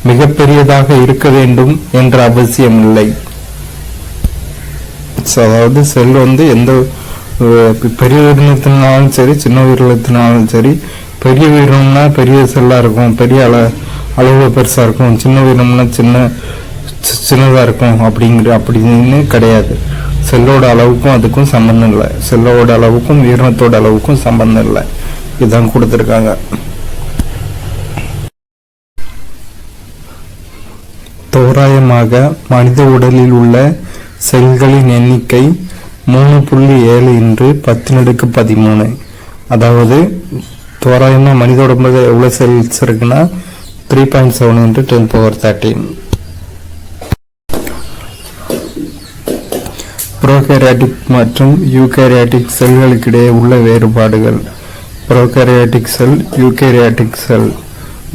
மிகப்பெரியதாக இருக்க வேண்டும் என்ற அவசியம் இல்லை. அதாவது செல் எந்த பெரிய உயிரினத்தினாலும் சரி, சின்ன உயிரினத்தினாலும் சரி, பெரிய உயிரினம்னா பெரிய செல்லா இருக்கும், பெரிய அளவு பெருசா இருக்கும். சின்ன உயிரினம்னா சின்னதா இருக்கும் அப்படின்னு கிடையாது. செல்லோட அளவுக்கும் அதுக்கும் சம்பந்தம் இல்லை. செல்லோட அளவுக்கும் உயிரினத்தோட அளவுக்கும் சம்பந்தம் இல்லை. இதுதான் கொடுத்துருக்காங்க. தோராயமாக மனித உடலில் உள்ள செல்களின் எண்ணிக்கை 3.7 × 10⁻13. அதாவது தோராயமா மனித உடம்புல எவ்வளவு செல்ஸ் இருக்குன்னா 3.7 × 10⁻13. புரோகாரியாட்டிக் மற்றும் யூகாரியாட்டிக் செல்களுக்கிடையே உள்ள வேறுபாடுகள். புரோகாரியாட்டிக் செல், யூகாரியாட்டிக் செல்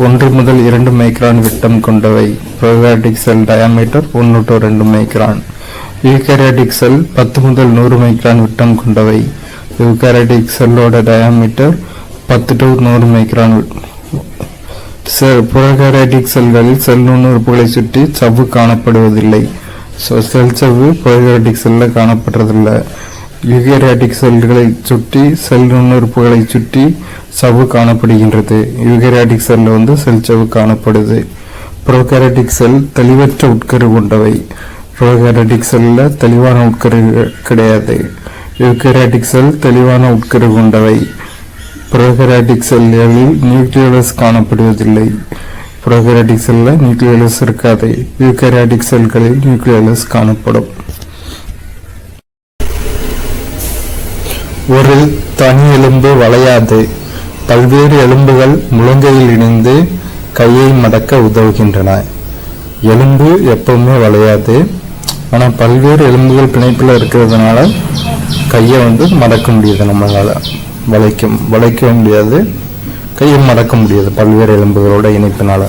1 முதல் 2 மைக்ரான் விட்டம் கொண்டவை. Prokaryotic cell diameter 1 to 2 micron. Eukaryotic cell 10 முதல் 100 மைக்ரான் விட்டம் கொண்டவை. யூகாரியாட்டிக் செல்லோட டயாமீட்டர் 10 to 100 மைக்ரான். புரோகாரியாட்டிக் செல்களில் செல் நுண்ணுறுப்புகளை சுற்றி சவ்வு காணப்படுவதில்லை. செல் சவ்வு புரோகாரியாட்டிக் செல்ல காணப்படுறதில்லை. யூகாரியாட்டிக் செல்களை சுற்றி செல் நுண்ணுறுப்புகளை சுற்றி சவ்வு காணப்படுகின்றது. யூகாரியாட்டிக் செல்ல செல் சவ்வு காணப்படுது. புரோகாரியாட்டிக் செல் தெளிவற்ற உட்கரு கொண்டவை. புரோகாரியாட்டிக் செல்ல தெளிவான உட்கரு கிடையாது. யூகாரியாட்டிக் செல் தெளிவான உட்கரு கொண்டவை. புரோகாரியாட்டிக் செல்களில் நியூக்ளியோலஸ் காணப்படுவதில்லை. புரோகாரியாட்டிக் செல்ல நியூக்ளியோலஸ் இருக்காது. யூகாரியாட்டிக் செல்களில் நியூக்ளியோலஸ் காணப்படும். ஒரு தனி எலும்பு வளையாது. பல்வேறு எலும்புகள் முழங்கையில் இணைந்து கையை மடக்க உதவுகின்றன. எலும்பு எப்பவுமே வளையாது. ஆனால் பல்வேறு எலும்புகள் பிணைப்பில் இருக்கிறதுனால கையை மடக்க முடியுது. நம்மளால வளைக்க முடியாது, கையை மடக்க முடியாது. பல்வேறு எலும்புகளோட இணைப்பினால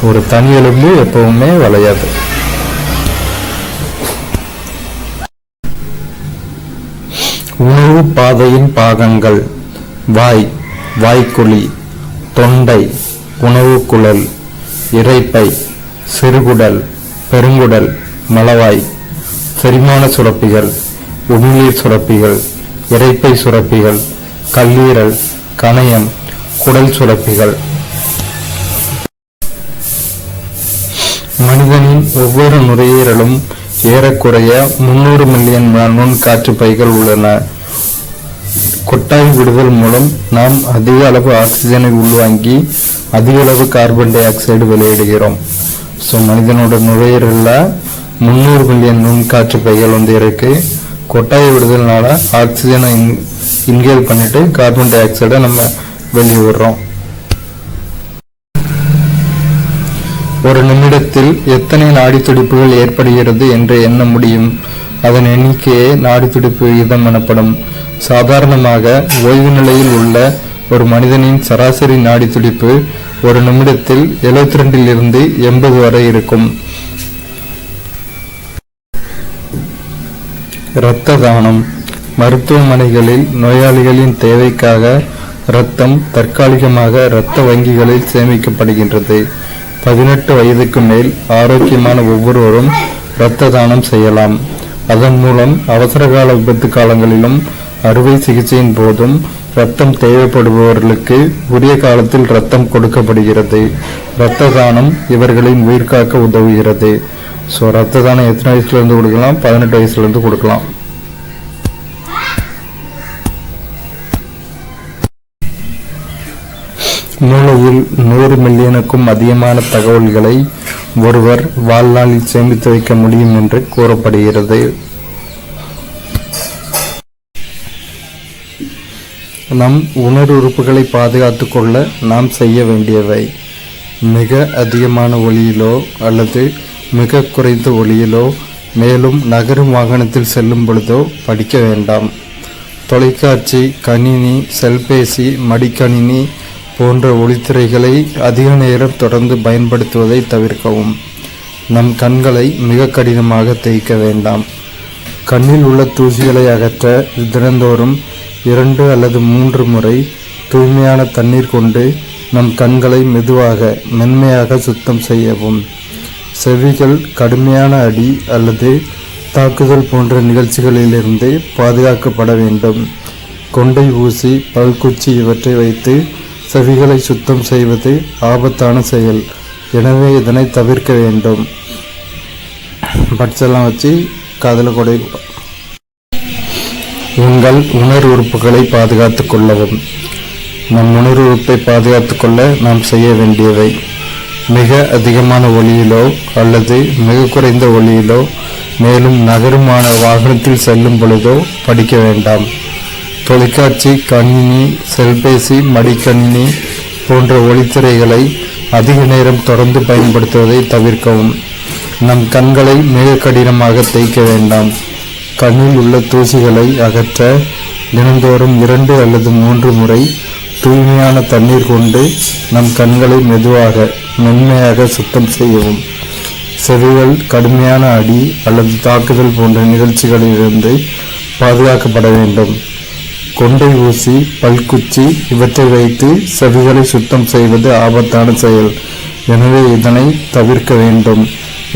ஒரு தனி எலும்பு எப்பவுமே வளையாது. உணவு பாதையின் பாகங்கள்: வாய், வாய்க்குழி, தொண்டை, உணவு குழல், இரைப்பை, சிறுகுடல், பெருங்குடல், மலவாய். செரிமான சுரப்பிகள்: உமிழ்நீர் சுரப்பிகள், இரைப்பை சுரப்பிகள், கல்லீரல், கணையம், குடல் சுரப்பிகள். மனிதனின் ஒவ்வொரு நுரையீரலும் ஏறக்குறைய 300 மில்லியன் நுண்காற்று பைகள் உள்ளன. கொட்டாய் விடுதல் மூலம் நாம் அதிக அளவு ஆக்சிஜனை உள்வாங்கி அதிக அளவு கார்பன் டை ஆக்சைடு வெளியிடுகிறோம். மனிதனோட நுரையீரல்ல 300 மில்லியன் நுண்காற்று பைகள் இருக்கு. கொட்டாய் விடுதல்னால ஆக்சிஜனை இன்ஹேல் பண்ணிட்டு கார்பன் டை ஆக்சைடை நம்ம வெளியிடுறோம். ஒரு நிமிடத்தில் எத்தனை நாடி துடிப்புகள் ஏற்படுகிறது என்று எண்ண முடியும். அதன் எண்ணிக்கையே நாடி துடிப்பு விகிதம் எனப்படும். சாதாரணமாக ஓய்வு நிலையில் உள்ள ஒரு மனிதனின் சராசரி நாடி துடிப்பு ஒரு நிமிடத்தில் 72 to 80 வரை இருக்கும். இரத்த தானம். மருத்துவமனைகளில் நோயாளிகளின் தேவைக்காக இரத்தம் தற்காலிகமாக இரத்த வங்கிகளில் சேமிக்கப்படுகின்றது. 18 வயதுக்கு மேல் ஆரோக்கியமான ஒவ்வொருவரும் இரத்த தானம் செய்யலாம். அதன் மூலம் அவசரகால விபத்து காலங்களிலும் அறுவை சிகிச்சையின் போதும் இரத்தம் தேவைப்படுபவர்களுக்கு உரிய காலத்தில் இரத்தம் கொடுக்கப்படுகிறது. இரத்த தானம் இவர்களின் உயிர் காக்க உதவுகிறது. இரத்த தானம் எத்தனை வயசுல இருந்து கொடுக்கலாம்? 18 வயசுல இருந்து கொடுக்கலாம். மூளையில் 100 மில்லியனுக்கும் அதிகமான தகவல்களை ஒருவர் வாழ்நாளில் சேமித்து வைக்க முடியும் என்று கூறப்படுகிறது. நம் உணர்வுறுப்புகளை பாதுகாத்துக் கொள்ள நாம் செய்ய வேண்டியவை: மிக அதிகமான ஒளியிலோ அல்லது மிக குறைந்த ஒளியிலோ, மேலும் நகரும் வாகனத்தில் செல்லும் பொழுதோ படிக்க வேண்டாம். தொலைக்காட்சி, கணினி, செல்பேசி, மடிக்கணினி போன்ற ஒளித்திரைகளை அதிக நேரம் தொடர்ந்து பயன்படுத்துவதை தவிர்க்கவும். நம் கண்களை மிக கடினமாக தேய்க்க வேண்டாம். கண்ணில் உள்ள தூசிகளை அகற்ற தினந்தோறும் 2 அல்லது 3 முறை தூய்மையான தண்ணீர் கொண்டு நம் கண்களை மென்மையாக சுத்தம் செய்யவும். செவிகள் கடுமையான அடி அல்லது தாக்குதல் போன்ற நிகழ்ச்சிகளிலிருந்து பாதுகாக்கப்பட வேண்டும். கொண்டை ஊசி, பல்குச்சி இவற்றை வைத்து செவிகளை சுத்தம் செய்வது ஆபத்தான செயல். எனவே இதனை தவிர்க்க வேண்டும். பட்செல்லாம் வச்சு காதில் கொடை. உங்கள் உணர்வு உறுப்புகளை பாதுகாத்துக் கொள்ளவும். நம் உணர்வு உறுப்பை பாதுகாத்துக் கொள்ள நாம் செய்ய வேண்டியவை: மிக அதிகமான ஒளியிலோ அல்லது மிக குறைந்த ஒளியிலோ, மேலும் நகருமான வாகனத்தில் செல்லும் பொழுதோ படிக்க வேண்டாம். தொலைக்காட்சி, கணினி, செல்பேசி, மடிக்கணினி போன்ற ஒளித்திரைகளை அதிக நேரம் தொடர்ந்து பயன்படுத்துவதை தவிர்க்கவும். நம் கண்களை மிக கடினமாக தேய்க்க வேண்டாம். கண்ணில் உள்ள தூசிகளை அகற்ற தினந்தோறும் 2 அல்லது 3 முறை தூய்மையான தண்ணீர் கொண்டு நம் கண்களை மென்மையாக சுத்தம் செய்யவும். செவிகள் கடுமையான அடி அல்லது தாக்குதல் போன்ற நிகழ்ச்சிகளிலிருந்து பாதுகாக்கப்பட வேண்டும். கொண்டை ஊசி, பல்குச்சி இவற்றை வைத்து செவிகளை சுத்தம் செய்வது ஆபத்தான செயல். எனவே இதனை தவிர்க்க வேண்டும்.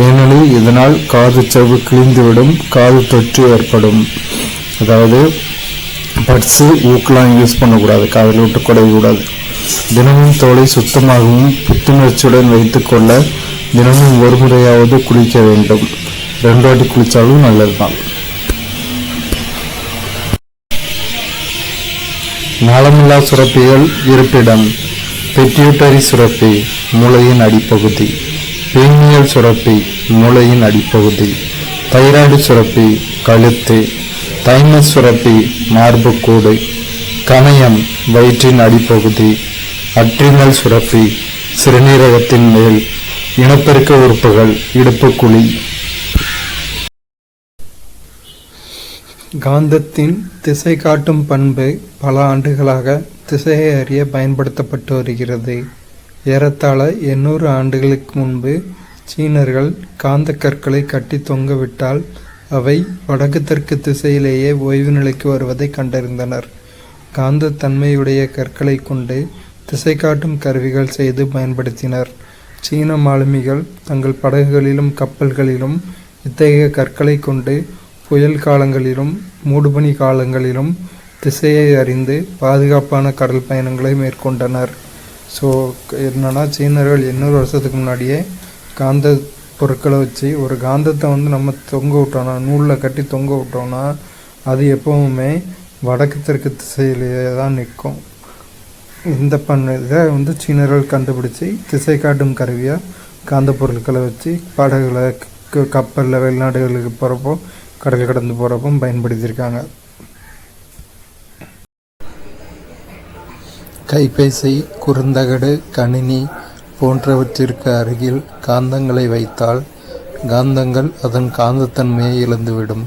ஏனெனில் இதனால் காது செவு கிழிந்துவிடும், காது தொற்று ஏற்படும். அதாவது பட்ஸு, ஊக்கெலாம் யூஸ் பண்ணக்கூடாது, காதில் விட்டு குடையக்கூடாது. தினமும் தோலை சுத்தமாகவும் புத்துணர்ச்சியுடன் வைத்துக்கொள்ள தினமும் ஒரு முறையாவது குளிக்க வேண்டும். 2 வாட்டி குளித்தாலும் நல்லதுதான். நாளமில்லா சுரப்பிகள் இருப்பிடம்: பிட்யூட்டரி சுரப்பி மூளையின் அடிப்பகுதி, பீனியல் சுரப்பி மூளையின் அடிப்பகுதி, தைராய்டு சுரப்பி கழுத்து, தைமஸ் சுரப்பி மார்புக்கூடு, கணையம் வயிற்றின் அடிப்பகுதி, அட்ரினல் சுரப்பி சிறுநீரகத்தின் மேல், இனப்பெருக்க உறுப்புகள் இடுப்புக்குழி. காந்தத்தின் திசை காட்டும் பண்பு பல ஆண்டுகளாக திசையை அறிய பயன்படுத்தப்பட்டு வருகிறது. ஏறத்தாழ 800 ஆண்டுகளுக்கு முன்பு சீனர்கள் காந்த கற்களை கட்டி தொங்கவிட்டால் அவை வடக்கு தெற்கு திசையிலேயே ஓய்வு நிலைக்கு வருவதை கண்டறிந்தனர். காந்த தன்மையுடைய கற்களை கொண்டு திசை காட்டும் கருவிகள் செய்து பயன்படுத்தினர். சீன மாலுமிகள் தங்கள் படகுகளிலும் கப்பல்களிலும் இத்தகைய கற்களை கொண்டு புயல் காலங்களிலும் மூடுபனி காலங்களிலும் திசையை அறிந்து பாதுகாப்பான கடல் பயணங்களை மேற்கொண்டனர். ஸோ என்னன்னா, சீனர்கள் 800 வருஷத்துக்கு முன்னாடியே காந்த பொருட்களை வச்சு ஒரு காந்தத்தை நம்ம தொங்க விட்டோம்னா, நூலில் கட்டி தொங்க விட்டோம்னா அது எப்போவுமே வடக்கு தெற்கு திசையிலேயே தான் நிற்கும். இந்த இதை சீனர்கள் கண்டுபிடிச்சி திசை காட்டும் கருவியாக காந்த பொருட்களை வச்சு படகுல, கப்பலில் வெளிநாடுகளுக்கு போகிறப்போ, கடல் கடந்து போகிறப்போ பயன்படுத்தியிருக்காங்க. கைபேசி, குறுந்தகடு, கணினி போன்றவற்றிற்கு அருகில் காந்தங்களை வைத்தால் காந்தங்கள் அதன் காந்தத்தன்மையை இழந்துவிடும்.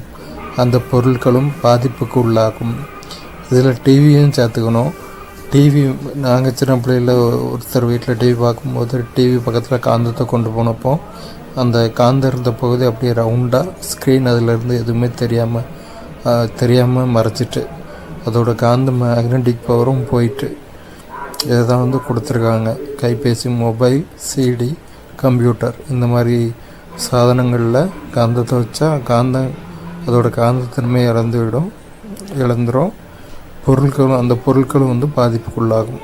அந்த பொருட்களும் பாதிப்புக்கு உள்ளாகும். இதில் டிவியும் சேர்த்துக்கணும். டிவி, நாங்கள் சின்ன பிள்ளையில் ஒருத்தர் வீட்டில் டிவி பார்க்கும்போது டிவி பக்கத்தில் காந்தத்தை கொண்டு போனப்போ அந்த காந்தம் இருந்த பகுதி அப்படியே ரவுண்டாக ஸ்க்ரீன் அதிலேருந்து எதுவுமே தெரியாமல் மறைச்சிட்டு அதோட காந்த மேக்னட்டிக் பவரும் போயிட்டு இதை தான் கொடுத்துருக்காங்க. கைபேசி, மொபைல், சிடி, கம்ப்யூட்டர் இந்த மாதிரி சாதனங்களில் காந்தத்தை வச்சா அதோட காந்தத்தன்மையை இழந்துடும். அந்த பொருட்களும் பாதிப்புக்குள்ளாகும்.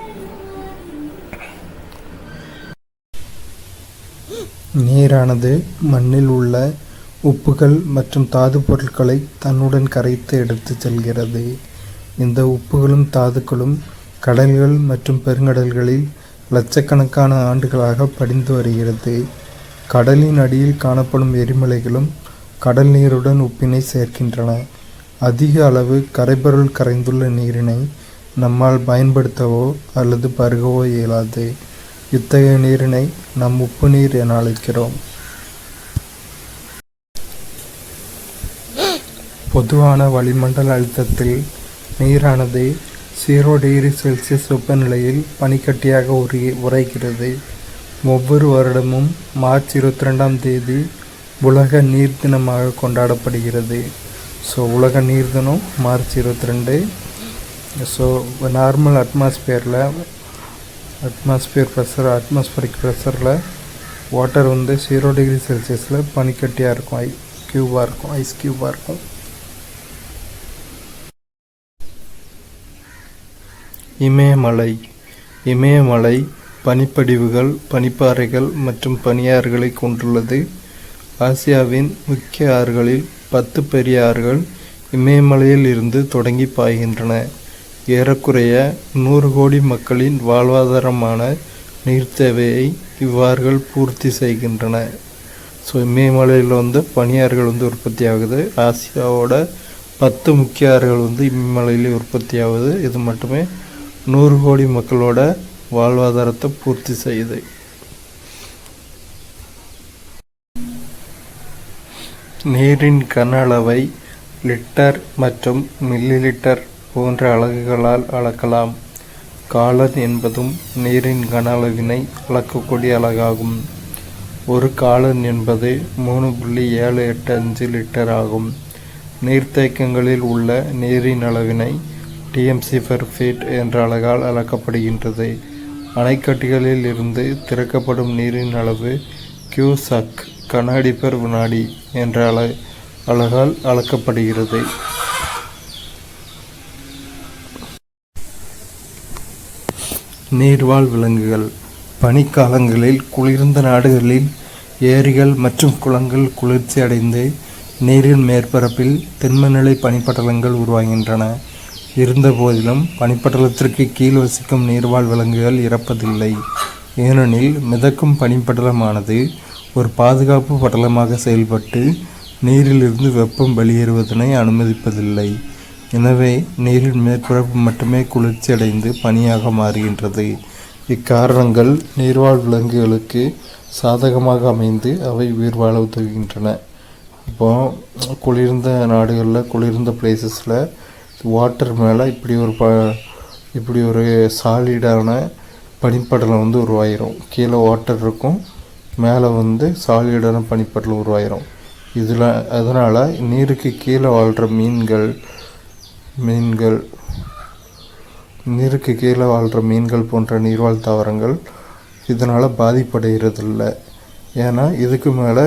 நீரானது மண்ணில் உள்ள உப்புகள் மற்றும் தாது பொருட்களை தன்னுடன் கரைத்து எடுத்து செல்கிறது. இந்த உப்புகளும் தாதுக்களும் கடல்கள் மற்றும் பெருங்கடல்களில் லட்சக்கணக்கான ஆண்டுகளாக படிந்து வருகிறது. கடலின் அடியில் காணப்படும் எரிமலைகளும் கடல் நீருடன் உப்பினை சேர்க்கின்றன. அதிக அளவு கரைபொருள் கரைந்துள்ள நீரினை நம்மால் பயன்படுத்தவோ அல்லது பருகவோ இயலாது. இத்தகைய நீரினை நாம் உப்பு நீர் என அழைக்கிறோம். பொதுவான வளிமண்டல அழுத்தத்தில் நீரானது 0 டிகிரி செல்சியஸ் வெப்பநிலையில் பனிக்கட்டியாக உறைகிறது. ஒவ்வொரு வருடமும் மார்ச் 22ஆம் தேதி உலக நீர் தினமாக கொண்டாடப்படுகிறது. ஸோ உலக நீர் தினம் மார்ச் 22. ஸோ நார்மல் அட்மாஸ்பியரிக் ப்ரெஷரில் வாட்டர் 0 டிகிரி செல்சியஸில் பனிக்கட்டியாக இருக்கும், ஐஸ் க்யூபாக இருக்கும். இமயமலை பனிப்படிவுகள், பனிப்பாறைகள் மற்றும் பனியாறுகளை கொண்டுள்ளது. ஆசியாவின் முக்கிய ஆறுகளில் 10 பெரிய ஆறுகள் இமயமலையில் இருந்து தொடங்கி பாய்கின்றன. ஏறக்குறைய 100 கோடி மக்களின் வாழ்வாதாரமான நீர் தேவையை இவ்வாறுகள் பூர்த்தி செய்கின்றன. ஸோ இமயமலையில் பனியாறுகள் உற்பத்தி ஆகுது. ஆசியாவோட 10 முக்கிய ஆறுகள் இமயமலையிலே உற்பத்தி ஆகுது. இது மட்டுமே 100 கோடி மக்களோட வாழ்வாதாரத்தை பூர்த்தி செய்யுது. நீரின் கன அளவை லிட்டர் மற்றும் மில்லிலிட்டர் போன்ற அலகுகளால் அளக்கலாம். காலன் என்பதும் நீரின் கன அளவினை அளக்கக்கூடிய அலகாகும். ஒரு காலன் என்பது 3.785 லிட்டர் ஆகும். நீர்த்தேக்கங்களில் உள்ள நீரின் அளவினை TMC/feet என்ற அலகால் அளக்கப்படுகின்றது. அணைக்கட்டுகளில் இருந்து திறக்கப்படும் நீரின் அளவு கியூசக் கன/வினாடி என்ற அலகால் அளக்கப்படுகிறது. நீர்வாழ் விலங்குகள். பனிக்காலங்களில் குளிர்ந்த நாடுகளில் ஏரிகள் மற்றும் குளங்கள் குளிர்ச்சி அடைந்து நீரின் மேற்பரப்பில் திண்மநிலை பனிப்படலங்கள் உருவாகின்றன. இருந்தபோதிலும் பனிப்படலத்திற்கு கீழ் வசிக்கும் நீர்வாழ் விலங்குகள் இறப்பதில்லை. ஏனெனில் மிதக்கும் பனிப்படலமானது ஒரு பாதுகாப்பு படலமாக செயல்பட்டு நீரிலிருந்து வெப்பம் வெளியேறுவதனை அனுமதிப்பதில்லை. எனவே நீரின் மேற்பரப்பு மட்டுமே குளிர்ச்சி அடைந்து பனியாக மாறுகின்றது. இக்காரணங்கள் நீர்வாழ் விலங்குகளுக்கு சாதகமாக அமைந்து அவை உயிர் வாழ உதவுகின்றன. இப்போ குளிர்ந்த நாடுகளில் குளிர்ந்த பிளேசஸில் வாட்டர் மேலே இப்படி ஒரு சாலிடான பனிப்படலம் உருவாயிரும். கீழே வாட்டர் இருக்கும், மேலே சாலிடான பனிப்படலம் உருவாயிரும். அதனால் நீருக்கு கீழே வாழ்கிற நீருக்கு கீழே வாழ்கிற மீன்கள் போன்ற நீர்வாழ் தாவரங்கள் இதனால் பாதிப்படைகிறதில்ல. ஏன்னா இதுக்கு மேலே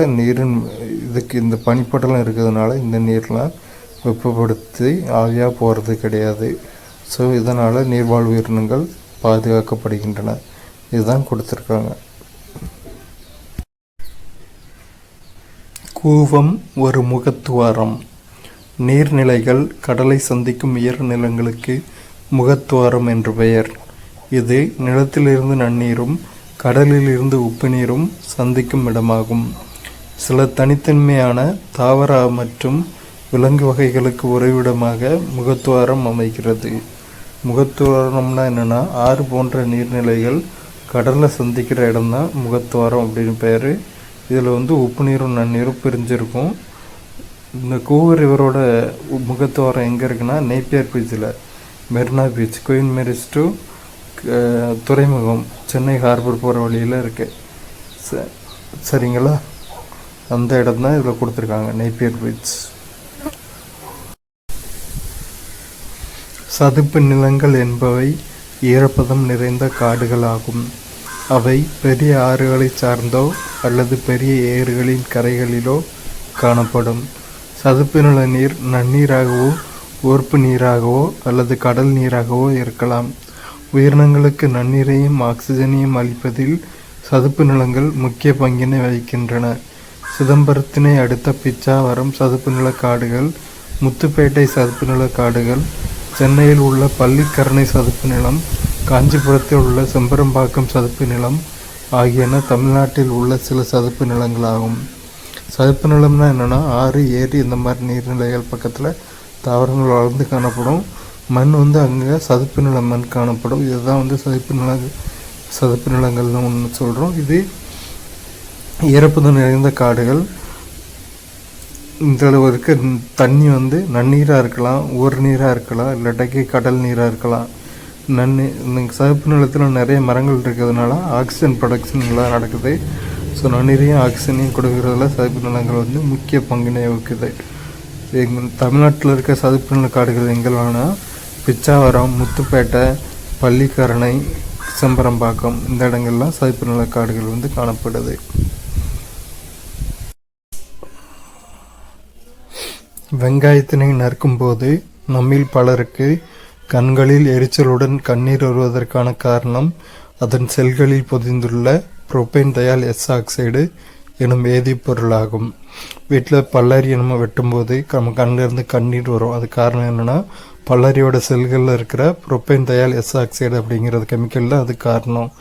இந்த பனிப்படலம் இருக்கிறதுனால இந்த நீர்லாம் வெப்பப்படுத்தி ஆவியாக போகிறது கிடையாது. ஸோ இதனால் நீர்வாழ் உயிரினங்கள் பாதுகாக்கப்படுகின்றன. இதுதான் கொடுத்துருக்காங்க. கூவம் ஒரு முகத்துவாரம். நீர்நிலைகள் கடலை சந்திக்கும் உயர் நிலங்களுக்கு முகத்துவாரம் என்று பெயர். இது நிலத்திலிருந்து நன்னீரும் கடலில் இருந்து உப்பு நீரும் சந்திக்கும் இடமாகும். சில தனித்தன்மையான தாவர மற்றும் விலங்கு வகைகளுக்கு உறைவிடமாக முகத்துவாரம் அமைகிறது. முகத்துவாரம்னா என்னென்னா, ஆறு போன்ற நீர்நிலைகள் கடலில் சந்திக்கிற இடம்தான் முகத்துவாரம் அப்படின்னு பேர். இதில் உப்பு நீரும் நன்னீரும் பிரிஞ்சிருக்கும். இந்த கூவர் ரிவரோட முகத்துவாரம் எங்கே இருக்குன்னா, நேப்பியர் பீச்சில் Marina beach, queen Mary's to துறைமுகம், சென்னை ஹார்பர் போகிற வழியில் இருக்குது. சரிங்களா? அந்த இடம் தான் இதில் கொடுத்துருக்காங்க, நேப்பியர் பீச். சதுப்பு நிலங்கள் என்பவை ஈரப்பதம் நிறைந்த காடுகள் ஆகும். அவை பெரிய ஆறுகளை சார்ந்தோ அல்லது பெரிய ஏரிகளின் கரைகளிலோ காணப்படும். சதுப்பு நில நீர் நன்னீராகவோ உவர்ப்பு நீராகவோ அல்லது கடல் நீராகவோ இருக்கலாம். உயிரினங்களுக்கு நன்னீரையும் ஆக்சிஜனையும் அளிப்பதில் சதுப்பு நிலங்கள் முக்கிய பங்கினை வகிக்கின்றன. சிதம்பரத்தினை அடுத்த பிச்சாவரம் சதுப்பு நில காடுகள், முத்துப்பேட்டை சதுப்பு நில காடுகள், சென்னையில் உள்ள பள்ளிக்கரணை சதுப்பு நிலம், காஞ்சிபுரத்தில் உள்ள செம்பரம்பாக்கம் சதுப்பு நிலம் ஆகியன தமிழ்நாட்டில் உள்ள சில சதுப்பு நிலங்களாகும். சதுப்பு நிலம்னா என்னென்னா, ஆறு, ஏரி இந்த மாதிரி நீர்நிலைகள் பக்கத்தில் தாவரங்கள் வளர்ந்து காணப்படும். மண் அங்கே சதுப்பு நில மண் காணப்படும். இதுதான் சதுப்பு நிலங்கள்னு ஒன்று சொல்கிறோம். இது ஈரப்பதம் நிறைந்த காடுகள். இந்த அளவுக்கு தண்ணி நன்னீராக இருக்கலாம், ஊர் நீராக இருக்கலாம், இல்லாட்டி கடல் நீராக இருக்கலாம். சதுப்பு நிலத்தில் நிறைய மரங்கள் இருக்கிறதுனால ஆக்சிஜன் ப்ரொடக்ஷன் நல்லா நடக்குது. ஸோ நன்னீரையும் ஆக்சிஜனையும் கொடுக்கறதுல சதுப்பு நிலங்கள் முக்கிய பங்கினை வகிக்குது. தமிழ்நாட்டில் இருக்க சதுப்பு நில காடுகள் எங்கெல்லாம்னா, பிச்சாவரம், முத்துப்பேட்டை, பள்ளிக்கரணை, செம்பரம்பாக்கம் இந்த இடங்கள்லாம் சதுப்பு நில காடுகள் காணப்படுது. வெங்காயத்தினை நறுக்கும்போது நம்மில் பலருக்கு கண்களில் எரிச்சலுடன் கண்ணீர் வருவதற்கான காரணம் அதன் செல்களில் பொதிந்துள்ள புரோபேன் தயால் எஸ் ஆக்சைடு எனும் வேதிப்பொருளாகும். வீட்டில் பல்லரி நம்ம வெட்டும்போது நம்ம கண்ணிலிருந்து கண்ணீர் வரும். அது காரணம் என்னென்னா, பல்லரியோட செல்களில் இருக்கிற புரோபேன் தயால் எஸ் ஆக்சைடு அப்படிங்கிறது கெமிக்கல் தான் அது காரணம்.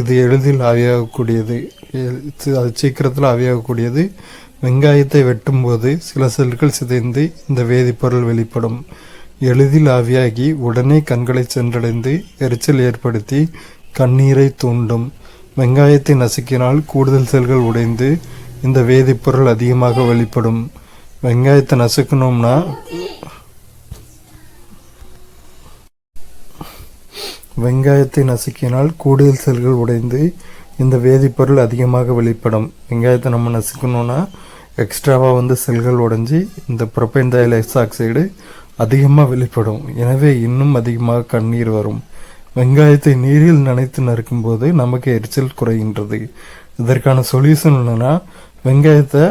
இது எளிதில் ஆவியாகக்கூடியது, அது சீக்கிரத்தில் ஆவியாகக்கூடியது. வெங்காயத்தை வெட்டும்போது சில செல்கள் சிதைந்து இந்த வேதிப்பொருள் வெளிப்படும். எளிதில் ஆவியாகி உடனே கண்களை சென்றடைந்து எரிச்சல் ஏற்படுத்தி கண்ணீரை தூண்டும். வெங்காயத்தை நசுக்கினால் கூடுதல் செல்கள் உடைந்து இந்த வேதிப்பொருள் அதிகமாக வெளிப்படும். வெங்காயத்தை நசுக்கணும்னா வெங்காயத்தை நசுக்கினால் கூடுதல் செல்கள் உடைந்து இந்த வேதிப்பொருள் அதிகமாக வெளிப்படும். வெங்காயத்தை நம்ம நசுக்கணும்னா எக்ஸ்ட்ராவாக செல்கள் உடைஞ்சி இந்த புரோபைன் டயல் ஆக்சைடு அதிகமாக வெளிப்படும். எனவே இன்னும் அதிகமாக கண்ணீர் வரும். வெங்காயத்தை நீரில் நனைத்து நறுக்கும்போது நமக்கு எரிச்சல் குறைகின்றது. இதற்கான சொல்யூஷன் என்னன்னா, வெங்காயத்தை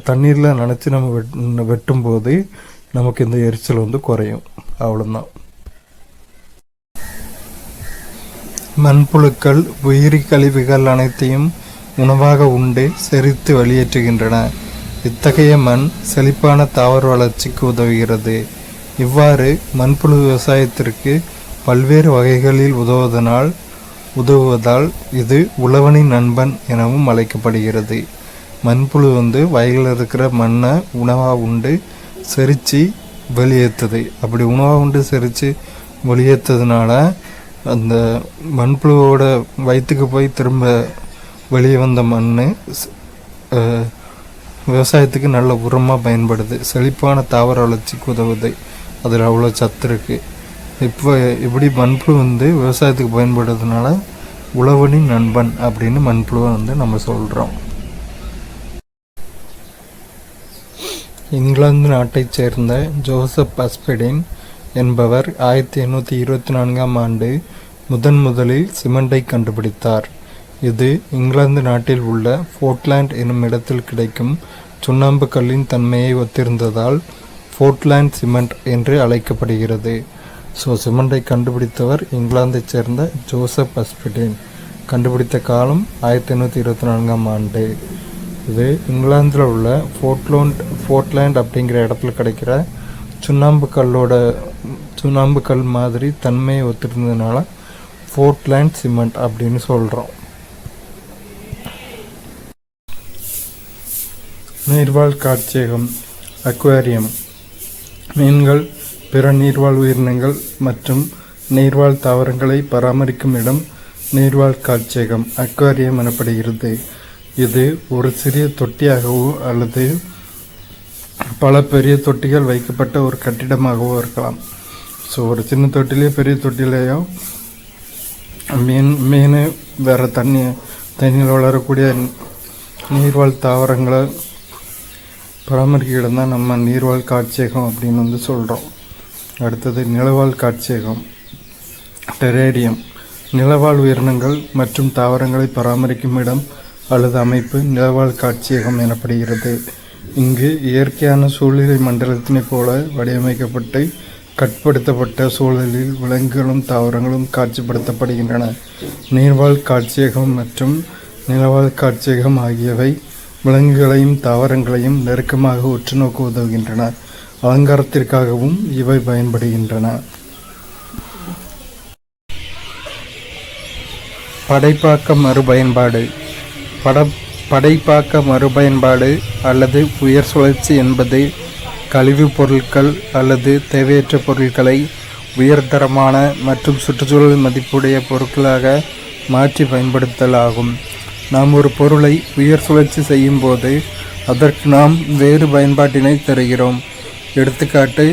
தண்ணீரில் நனைச்சி நம்ம வெட்டும்போது நமக்கு இந்த எரிச்சல் குறையும். அவ்வளோதான். மண்புழுக்கள் உயிரி கழிவுகள் அனைத்தையும் உணவாக உண்டு செரித்து வெளியேற்றுகின்றன. இத்தகைய மண் செழிப்பான தாவர வளர்ச்சிக்கு உதவுகிறது. இவ்வாறு மண்புழு விவசாயத்திற்கு பல்வேறு வகைகளில் உதவுவதால் இது உழவனின் நண்பன் எனவும் அழைக்கப்படுகிறது. மண்புழு வயலில் இருக்கிற மண்ணை உணவாக உண்டு செரித்து வெளியேற்றுது. அப்படி உணவாக உண்டு செரித்து வெளியேற்றதுனால அந்த மண்புழுவோட வயிற்றுக்கு போய் திரும்ப வெளியே வந்த மண் விவசாயத்துக்கு நல்ல உரமாக பயன்படுது. செழிப்பான தாவர வளர்ச்சிக்கு உதவுது. அதில் அவ்வளோ சத்து இருக்குது. இப்படி மண்புழு விவசாயத்துக்கு பயன்படுறதுனால உழவனின் நண்பன் அப்படின்னு மண்புழுவை நம்ம சொல்கிறோம். இங்கிலாந்து நாட்டைச் சேர்ந்த ஜோசப் அஸ்பெடின் என்பவர் 1824ஆம் ஆண்டு முதலில் சிமெண்டை கண்டுபிடித்தார். இது இங்கிலாந்து நாட்டில் உள்ள போர்ட்லாண்ட் எனும் இடத்தில் கிடைக்கும் சுண்ணாம்பு கல்லின் தன்மையை ஒத்திருந்ததால் போர்ட்லாண்ட் சிமெண்ட் என்று அழைக்கப்படுகிறது. சிமெண்டை கண்டுபிடித்தவர் இங்கிலாந்தைச் சேர்ந்த ஜோசப் அஸ்பெடின். கண்டுபிடித்த காலம் 1824ஆம் ஆண்டு. இது இங்கிலாந்தில் உள்ள போர்ட்லாண்ட் அப்படிங்கிற இடத்துல கிடைக்கிற சுண்ணாம்பு கல் மாதிரி தன்மையை ஒத்திருந்ததுனால போர்ட்லாண்ட் சிமெண்ட் அப்படின்னு சொல்கிறோம். நீர்வாழ் காட்சியகம் அக்வாரியம். மீன்கள், பிற நீர்வாழ் உயிரினங்கள் மற்றும் நீர்வாழ் தாவரங்களை பராமரிக்கும் இடம் நீர்வாழ் காட்சியகம் அக்வாரியம் எனப்படுகிறது. இது ஒரு சிறிய தொட்டியாகவோ அல்லது பல பெரிய தொட்டிகள் வைக்கப்பட்ட ஒரு கட்டிடமாகவோ இருக்கலாம். ஒரு சின்ன தொட்டிலேயோ பெரிய தொட்டிலேயோ மீன் வேறு தண்ணியில் வளரக்கூடிய நீர்வாழ் தாவரங்களை பராமரிக்க இடம் தான் நம்ம நீர்வாழ் காட்சியகம் அப்படின்னு சொல்கிறோம். அடுத்தது நிலவாழ் காட்சியகம் டெரேரியம். நிலவாழ் உயிரினங்கள் மற்றும் தாவரங்களை பராமரிக்கும் இடம் அல்லது அமைப்பு நிலவாழ் காட்சியகம் எனப்படுகிறது. இங்கு இயற்கையான சூழ்நிலை மண்டலத்தினை போல வடிவமைக்கப்பட்டு கட்டுப்படுத்தப்பட்ட சூழலில் விலங்குகளும் தாவரங்களும் காட்சிப்படுத்தப்படுகின்றன. நீர்வாழ் காட்சியகம் மற்றும் நிலவாழ் காட்சியகம் ஆகியவை விலங்குகளையும் தாவரங்களையும் நெருக்கமாக உற்று நோக்க உதவுகின்றன. அலங்காரத்திற்காகவும் இவை பயன்படுகின்றன. படைப்பாக்க மறுபயன்பாடு. படைப்பாக்க மறுபயன்பாடு அல்லது உயர் சுழற்சி என்பது கழிவுப் பொருட்கள் அல்லது தேவையற்ற பொருட்களை உயர்தரமான மற்றும் சுற்றுச்சூழல் மதிப்புடைய பொருட்களாக மாற்றி பயன்படுத்தல் ஆகும். நாம் ஒரு பொருளை உயர் சுழற்சி செய்யும் போது அதற்கு நாம் வேறு பயன்பாட்டினை தருகிறோம். எடுத்துக்காட்டு,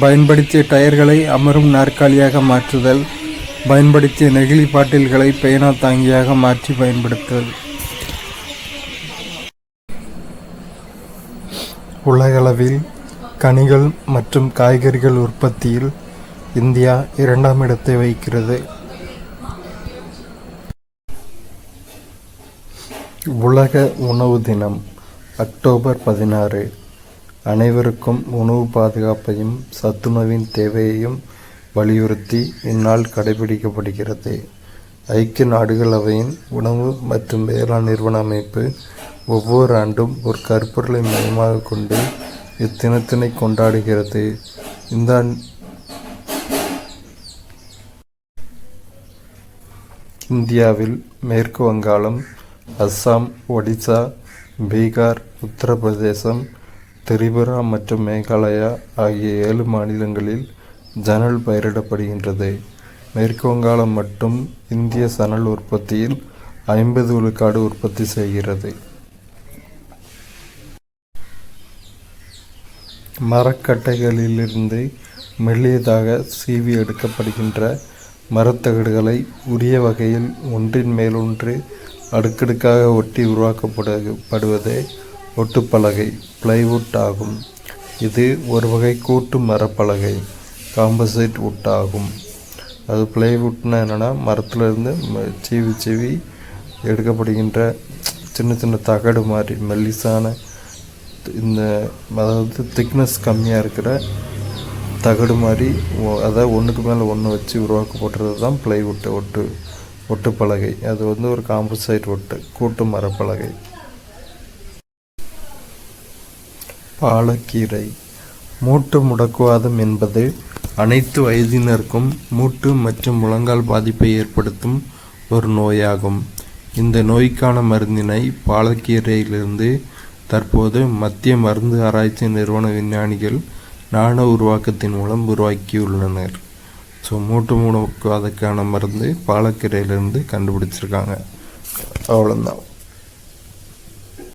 பயன்படுத்திய டயர்களை அமரும் நாற்காலியாக மாற்றுதல், பயன்படுத்திய நெகிழி பாட்டில்களை பேனா தாங்கியாக மாற்றி பயன்படுத்துதல். உலகளவில் கனிகள் மற்றும் காய்கறிகள் உற்பத்தியில் இந்தியா 2ஆம் இடத்தை வகிக்கிறது. உலக உணவு தினம் அக்டோபர் 16. அனைவருக்கும் உணவு பாதுகாப்பையும் சத்துணவின் தேவையையும் வலியுறுத்தி இந்நாள் கடைபிடிக்கப்படுகிறது. ஐக்கிய நாடுகள் அவையின் உணவு மற்றும் வேளாண் நிறுவன அமைப்பு ஒவ்வொரு ஆண்டும் ஒரு கருப்பொருளை மையமாக கொண்டு இத்தினத்தினை கொண்டாடுகிறது. இந்தியாவில் மேற்கு வங்காளம், அஸ்ஸாம், ஒடிசா, பீகார், உத்தரப்பிரதேசம், திரிபுரா மற்றும் மேகாலயா ஆகிய 7 மாநிலங்களில் ஜனல் பயிரிடப்படுகின்றது. மேற்கு வங்காளம் மட்டும் இந்திய சணல் உற்பத்தியில் 50 விழுக்காடு உற்பத்தி செய்கிறது. மரக்கட்டைகளிலிருந்து மெல்லியதாக சீவி எடுக்கப்படுகின்ற மரத்தகடுகளை உரிய வகையில் ஒன்றின் மேலொன்று அடுக்கடுக்காக ஒட்டி உருவாக்கப்படுவதே ஒட்டுப்பலகை பிளைவுட் ஆகும். இது ஒரு வகை கூட்டு மரப்பலகை காம்போசைட் வுட் ஆகும். அது பிளைவுட்னா என்னென்னா மரத்துலேருந்து சீவி எடுக்கப்படுகின்ற சின்ன சின்ன தகடு மாதிரி மெல்லிசான இந்த அதாவது திக்னஸ் கம்மியாக இருக்கிற தகடு மாதிரி அதாவது ஒன்றுக்கு மேலே ஒன்று வச்சு உருவாக்கப்படுறது தான் பிளைவுட் ஒட்டுப்பலகை. அது ஒரு காம்போசைட் கூட்டு மரப்பலகை. பாலக்கீரை. மூட்டு முடக்குவாதம் என்பது அனைத்து வயதினருக்கும் மூட்டு மற்றும் முழங்கால் பாதிப்பை ஏற்படுத்தும் ஒரு நோயாகும். இந்த நோய்க்கான மருந்தினை பாலக்கீரையிலிருந்து தற்போது மத்திய மருந்து ஆராய்ச்சி நிறுவன விஞ்ஞானிகள் நானோ உருவாக்கத்தின் மூலம் உருவாக்கியுள்ளனர். மூட்டு முடக்குவாதத்துக்கான மருந்து பாலக்கீரையிலிருந்து கண்டுபிடிச்சிருக்காங்க. அவ்வளோதான்.